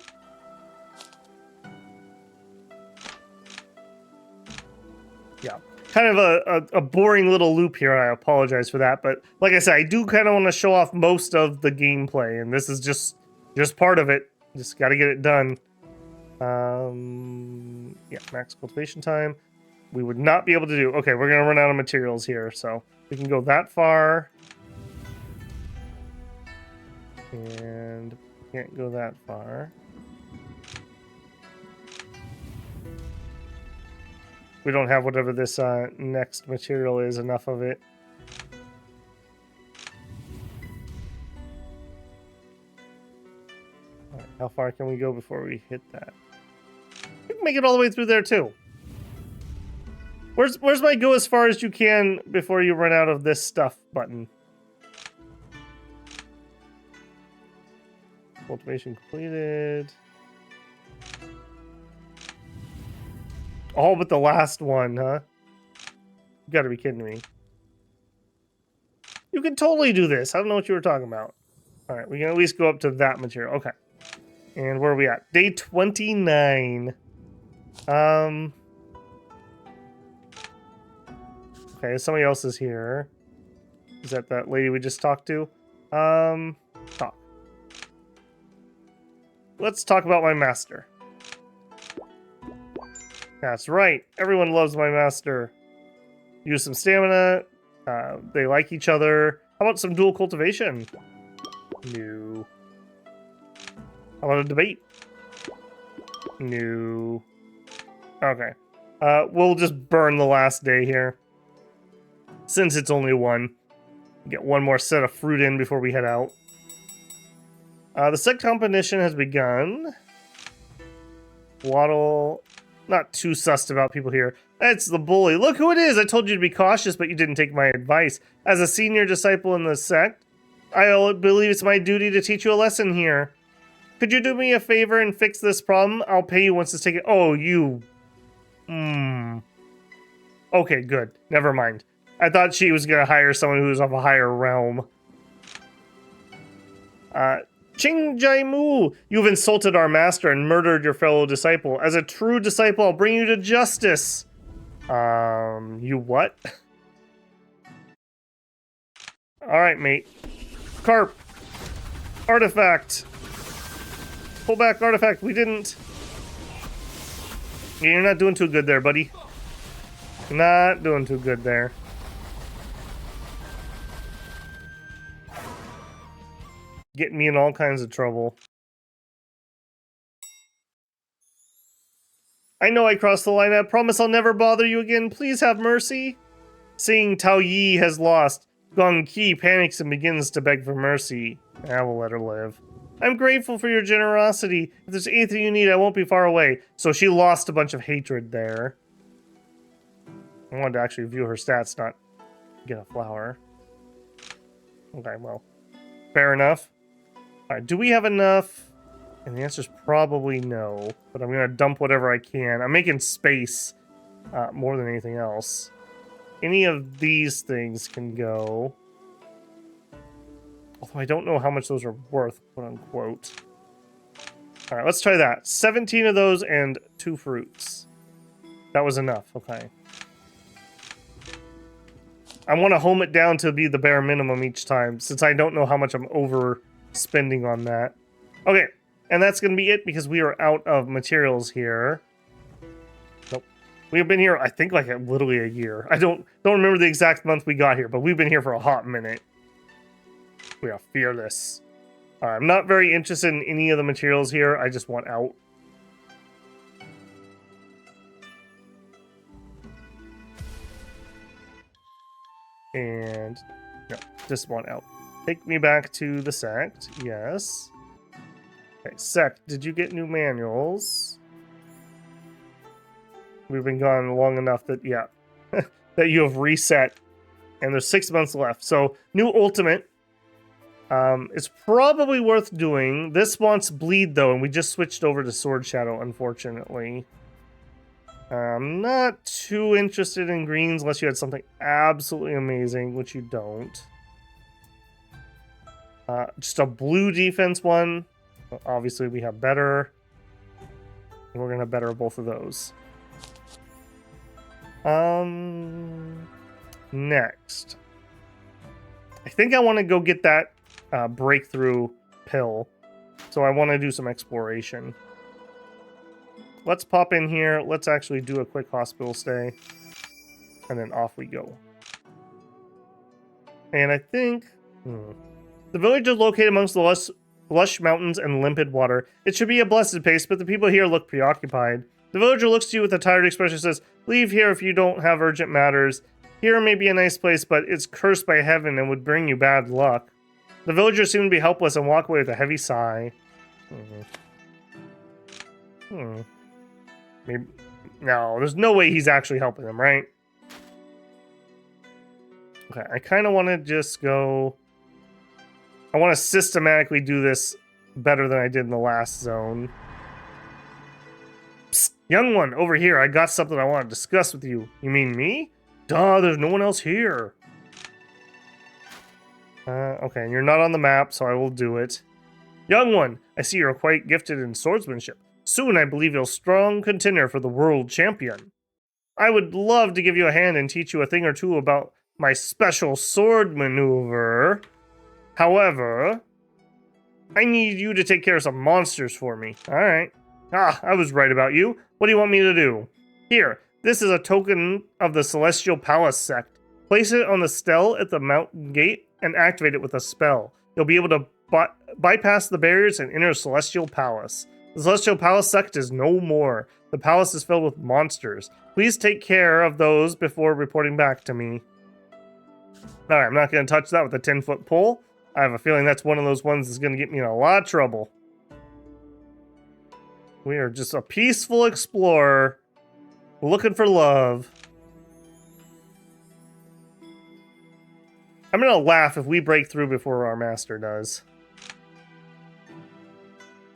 Speaker 1: Yeah. kind of a boring little loop here. I apologize for that, but like I said, I do kind of want to show off most of the gameplay, and this is just part of it. Just got to get it done. Yeah, max cultivation time. We would not be able to do. Okay, we're gonna run out of materials here, so we can go that far, and can't go that far. We don't have whatever this next material is, enough of it. All right, how far can we go before we hit that? We can make it all the way through there too. Where's my go as far as you can before you run out of this stuff button? Cultivation completed. All but the last one, huh? You gotta be kidding me. You can totally do this. I don't know what you were talking about. All right, we can at least go up to that material. Okay. And where are we at? Day 29. Okay, somebody else is here. Is that lady we just talked to? Talk. Let's talk about my master. That's right. Everyone loves my master. Use some stamina. They like each other. How about some dual cultivation? No. How about a debate? No. Okay. We'll just burn the last day here. Since it's only one. Get one more set of fruit in before we head out. The set competition has begun. Waddle. Not too sussed about people here. It's the bully. Look who it is! I told you to be cautious, but you didn't take my advice. As a senior disciple in the sect, I believe it's my duty to teach you a lesson here. Could you do me a favor and fix this problem? I'll pay you once it's taken. Oh, you. Okay, good. Never mind. I thought she was going to hire someone who was of a higher realm. Cheng, you've insulted our master and murdered your fellow disciple. As a true disciple, I'll bring you to justice. You what? Alright, mate. Carp. Artifact. Pull back, artifact. We didn't. Yeah, you're not doing too good there, buddy. Not doing too good there. Getting me in all kinds of trouble. I know I crossed the line. I promise I'll never bother you again. Please have mercy. Seeing Tao Yi has lost, Gong Qi panics and begins to beg for mercy. I will let her live. I'm grateful for your generosity. If there's anything you need, I won't be far away. So she lost a bunch of hatred there. I wanted to actually view her stats, not get a flower. Okay, well, fair enough. Alright, do we have enough? And the answer's probably no. But I'm going to dump whatever I can. I'm making space more than anything else. Any of these things can go. Although I don't know how much those are worth, quote unquote. Alright, let's try that. 17 of those and 2 fruits. That was enough, okay. I want to home it down to be the bare minimum each time, since I don't know how much I'm overspending on that. Okay, and that's going to be it because we are out of materials here. Nope. We have been here, I think, like literally a year. I don't remember the exact month we got here, but we've been here for a hot minute. We are fearless. I'm not very interested in any of the materials here. I just want out. And no, just want out. Take me back to the sect. Yes. Okay, sect. Did you get new manuals? We've been gone long enough that, yeah, that you have reset. And there's 6 months left. So, new ultimate. It's probably worth doing. This wants bleed, though, and we just switched over to Sword Shadow, unfortunately. I'm not too interested in greens unless you had something absolutely amazing, which you don't. Just a blue defense one. Obviously, we have better. And we're going to better both of those. Next. I think I want to go get that breakthrough pill. So I want to do some exploration. Let's pop in here. Let's actually do a quick hospital stay. And then off we go. And I think... The village is located amongst the lush mountains and limpid water. It should be a blessed pace, but the people here look preoccupied. The villager looks to you with a tired expression and says, "Leave here if you don't have urgent matters. Here may be a nice place, but it's cursed by heaven and would bring you bad luck." The villagers seem to be helpless and walk away with a heavy sigh. Maybe... No, there's no way he's actually helping them, right? Okay, I kind of want to just go... I want to systematically do this better than I did in the last zone. Psst, young one, over here. I got something I want to discuss with you. You mean me? Duh, there's no one else here. Okay, and you're not on the map, so I will do it. Young one, I see you're quite gifted in swordsmanship. Soon I believe you'll strong contender for the world champion. I would love to give you a hand and teach you a thing or two about my special sword maneuver. However, I need you to take care of some monsters for me. Alright. I was right about you. What do you want me to do? Here, this is a token of the Celestial Palace sect. Place it on the stele at the mountain gate and activate it with a spell. You'll be able to bypass the barriers and enter Celestial Palace. The Celestial Palace sect is no more. The palace is filled with monsters. Please take care of those before reporting back to me. Alright, I'm not going to touch that with a 10-foot pole. I have a feeling that's one of those ones that's going to get me in a lot of trouble. We are just a peaceful explorer looking for love. I'm going to laugh if we break through before our master does.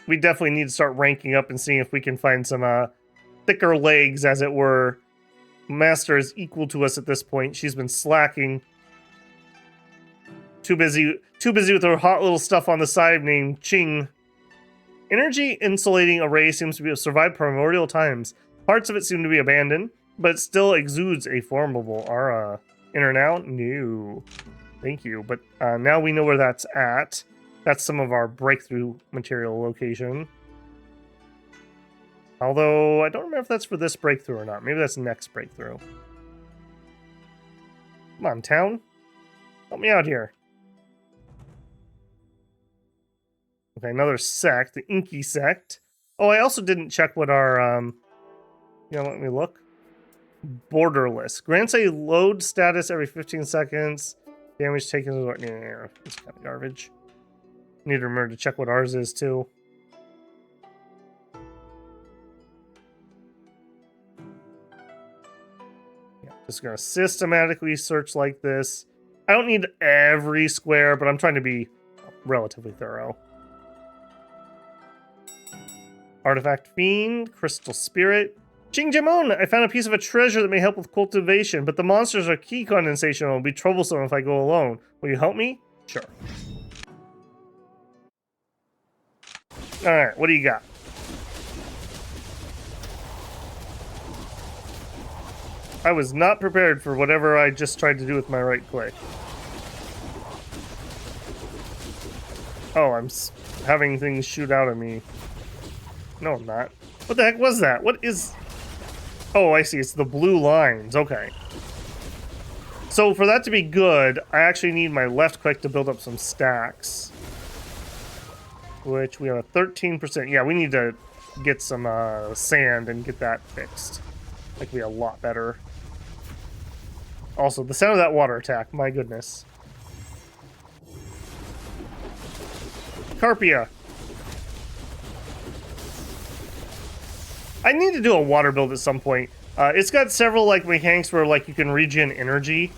Speaker 1: We definitely need to start ranking up and seeing if we can find some thicker legs, as it were. Master is equal to us at this point. She's been slacking. Too busy with her hot little stuff on the side named Cheng. Energy insulating array seems to be survived primordial times. Parts of it seem to be abandoned, but it still exudes a formidable aura. Enter now? No. Thank you. But now we know where that's at. That's some of our breakthrough material location. Although, I don't remember if that's for this breakthrough or not. Maybe that's the next breakthrough. Come on, town. Help me out here. Okay, another sect, the Inky sect. Oh, I also didn't check what our, let me look. Borderless. Grants a load status every 15 seconds. Damage taken is it's kind of garbage. Need to remember to check what ours is, too. Yeah, just gonna systematically search like this. I don't need every square, but I'm trying to be relatively thorough. Artifact Fiend, Crystal Spirit. Cheng, I found a piece of a treasure that may help with cultivation, but the monsters are key condensation and will be troublesome if I go alone. Will you help me? Sure. Alright, what do you got? I was not prepared for whatever I just tried to do with my right click. Oh, I'm having things shoot out at me. No, I'm not. What the heck was that? What is... Oh, I see. It's the blue lines. Okay. So for that to be good, I actually need my left click to build up some stacks. Which we have a 13%. Yeah, we need to get some sand and get that fixed. That could be a lot better. Also, the sound of that water attack. My goodness. Carpia. I need to do a water build at some point. It's got several like mechanics where like you can regen energy.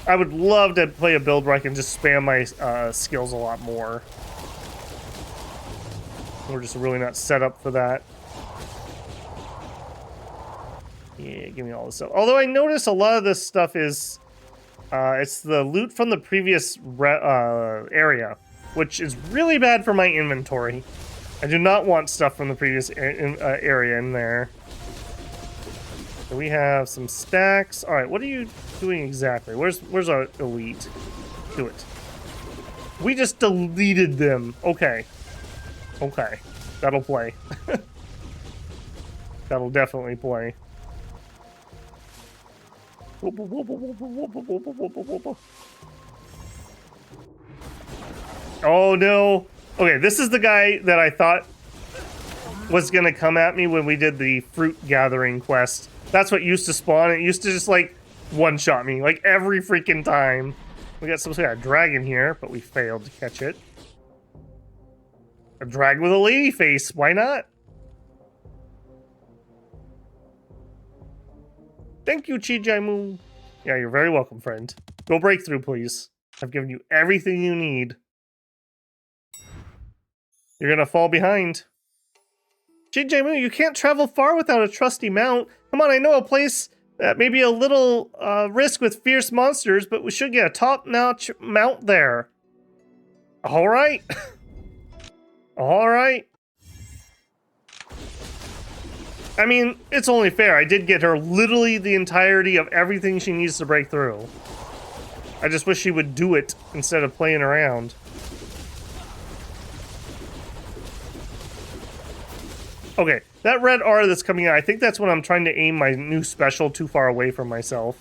Speaker 1: I would love to play a build where I can just spam my skills a lot more. We're just really not set up for that. Yeah, give me all this stuff. Although I notice a lot of this stuff is... it's the loot from the previous area, which is really bad for my inventory. I do not want stuff from the previous area in there. So we have some stacks. All right, what are you doing exactly? Where's our elite? Do it. We just deleted them. Okay. Okay. That'll play. That'll definitely play. Oh no. Okay, this is the guy that I thought was gonna come at me when we did the fruit gathering quest. That's what used to spawn. It used to just like one-shot me like every freaking time. We got some sort of dragon here, but we failed to catch it. A dragon with a lady face. Why not? Thank you, Chijaimu. Yeah, you're very welcome, friend. Go breakthrough, please. I've given you everything you need. You're gonna fall behind. Chijaimu, you can't travel far without a trusty mount. Come on, I know a place that may be a little risk with fierce monsters, but we should get a top-notch mount there. All right. All right. I mean, it's only fair. I did get her literally the entirety of everything she needs to break through. I just wish she would do it instead of playing around. Okay, that red R that's coming out, I think that's when I'm trying to aim my new special too far away from myself.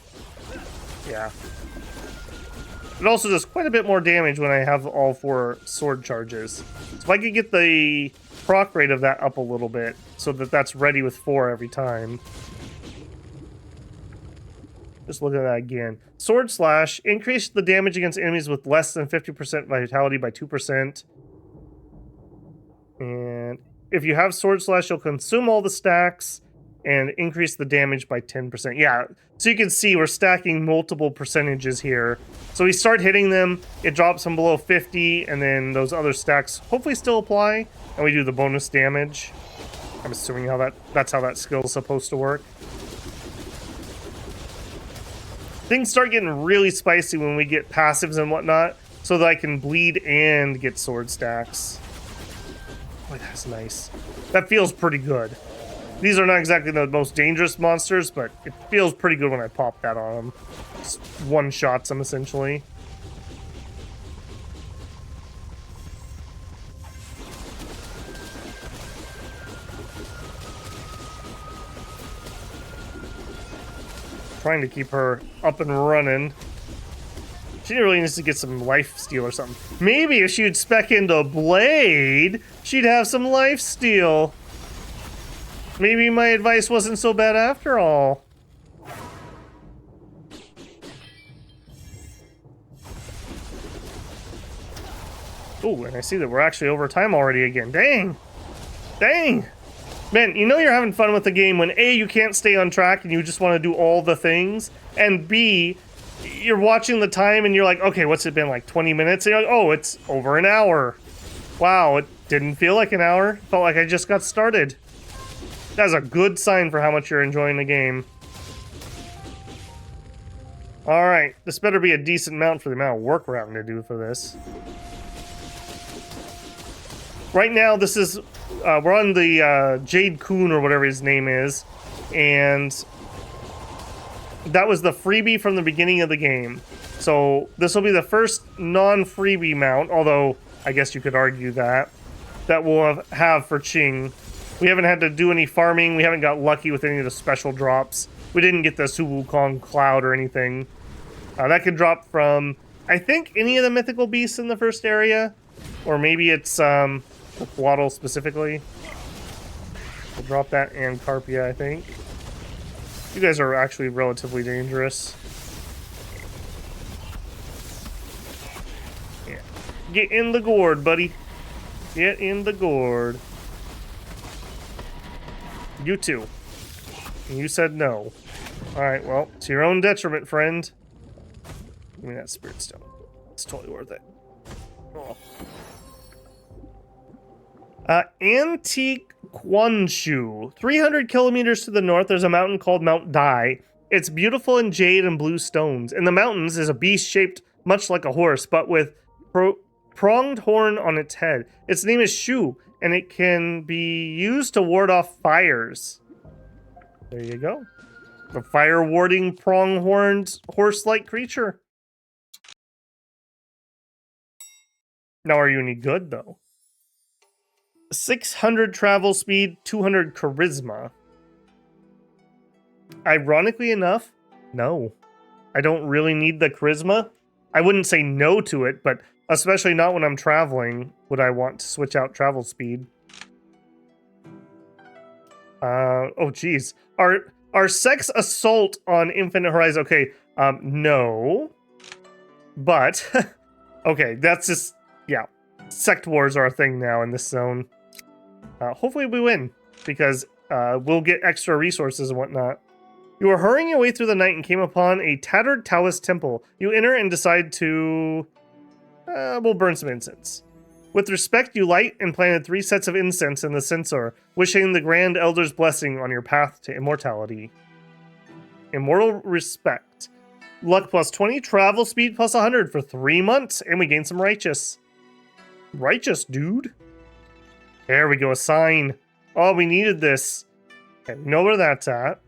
Speaker 1: Yeah. It also does quite a bit more damage when I have all 4 sword charges. So if I could get the proc rate of that up a little bit, so that that's ready with 4 every time. Just look at that again. Sword Slash, increase the damage against enemies with less than 50% vitality by 2%. And if you have Sword Slash, you'll consume all the stacks and increase the damage by 10%. Yeah, so you can see we're stacking multiple percentages here. So we start hitting them, it drops them below 50, and then those other stacks hopefully still apply, and we do the bonus damage. I'm assuming that's how that skill is supposed to work. Things start getting really spicy when we get passives and whatnot, so that I can bleed and get sword stacks. Oh, that's nice. That feels pretty good. These are not exactly the most dangerous monsters, but it feels pretty good when I pop that on them. Just one-shots them, essentially. Trying to keep her up and running. She really needs to get some life steal or something. Maybe if she would spec into Blade, she'd have some life steal. Maybe my advice wasn't so bad after all. Ooh, and I see that we're actually over time already again. Dang! Dang! Man, you know you're having fun with the game when A, you can't stay on track and you just want to do all the things, and B, you're watching the time and you're like, okay, what's it been, like 20 minutes? And you're like, oh, it's over an hour. Wow, it didn't feel like an hour. It felt like I just got started. That's a good sign for how much you're enjoying the game. Alright, this better be a decent mount for the amount of work we're having to do for this. Right now, this is, we're on the Jade Coon or whatever his name is, and that was the freebie from the beginning of the game. So this will be the first non-freebie mount, although I guess you could argue that we'll have for Cheng. We haven't had to do any farming. We haven't got lucky with any of the special drops. We didn't get the Su Wukong Cloud or anything. That could drop from, I think, any of the mythical beasts in the first area. Or maybe it's Waddle specifically. We'll drop that and Carpia, I think. You guys are actually relatively dangerous. Yeah. Get in the gourd, buddy. Get in the gourd. You too. And you said no. Alright, well, to your own detriment, friend. Give me that spirit stone. It's totally worth it. Oh. Antique Quanshu. 300 kilometers to the north, there's a mountain called Mount Dai. It's beautiful in jade and blue stones. In the mountains is a beast shaped much like a horse, but with pronged horn on its head. Its name is Shu, and it can be used to ward off fires. There you go. The fire-warding, pronghorned, horse-like creature. Now, are you any good, though? 600 travel speed, 200 charisma. Ironically enough, no. I don't really need the charisma. I wouldn't say no to it, but especially not when I'm traveling would I want to switch out travel speed. Oh geez. Our sex assault on Infinite Horizon. Okay, no. But okay, that's just yeah. Sect wars are a thing now in this zone. Hopefully we win, because we'll get extra resources and whatnot. You were hurrying your way through the night and came upon a tattered Taoist temple. You enter and decide to... we'll burn some incense. With respect, you light and planted 3 sets of incense in the censer, wishing the Grand Elder's blessing on your path to immortality. Immortal respect. Luck plus 20, travel speed plus 100 for 3 months, and we gain some righteous. Righteous, dude. There we go, a sign. Oh, we needed this. Okay, we know where that's at.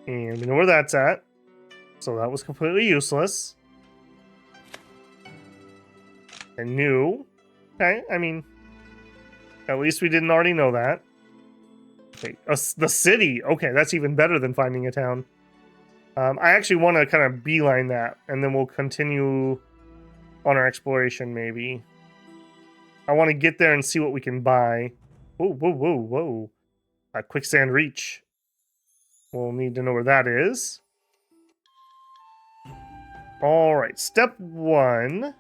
Speaker 1: And we know where that's at. So that was completely useless. And new. Okay, I mean, at least we didn't already know that. Okay, the city. Okay, that's even better than finding a town. I actually want to kind of beeline that, and then we'll continue on our exploration, maybe. I want to get there and see what we can buy. Whoa, whoa, whoa, whoa. A quicksand reach. We'll need to know where that is. Alright, step 1.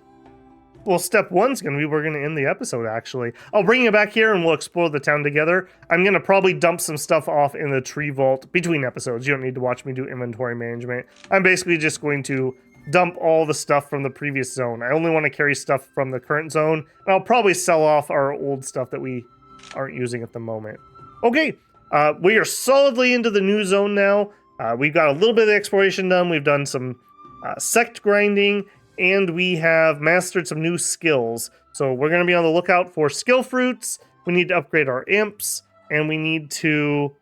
Speaker 1: Well, step 1's going to be we're going to end the episode, actually. I'll bring you back here and we'll explore the town together. I'm going to probably dump some stuff off in the tree vault between episodes. You don't need to watch me do inventory management. I'm basically just going to dump all the stuff from the previous zone. I only want to carry stuff from the current zone, and I'll probably sell off our old stuff that we aren't using at the moment. Okay, we are solidly into the new zone now. We've got a little bit of exploration done. We've done some sect grinding, and we have mastered some new skills. So we're going to be on the lookout for skill fruits. We need to upgrade our imps, and we need to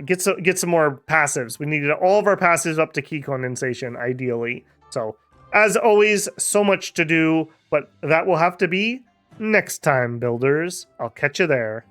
Speaker 1: get some more passives. We needed all of our passives up to key condensation, ideally. So, as always, so much to do, but that will have to be next time, builders. I'll catch you there.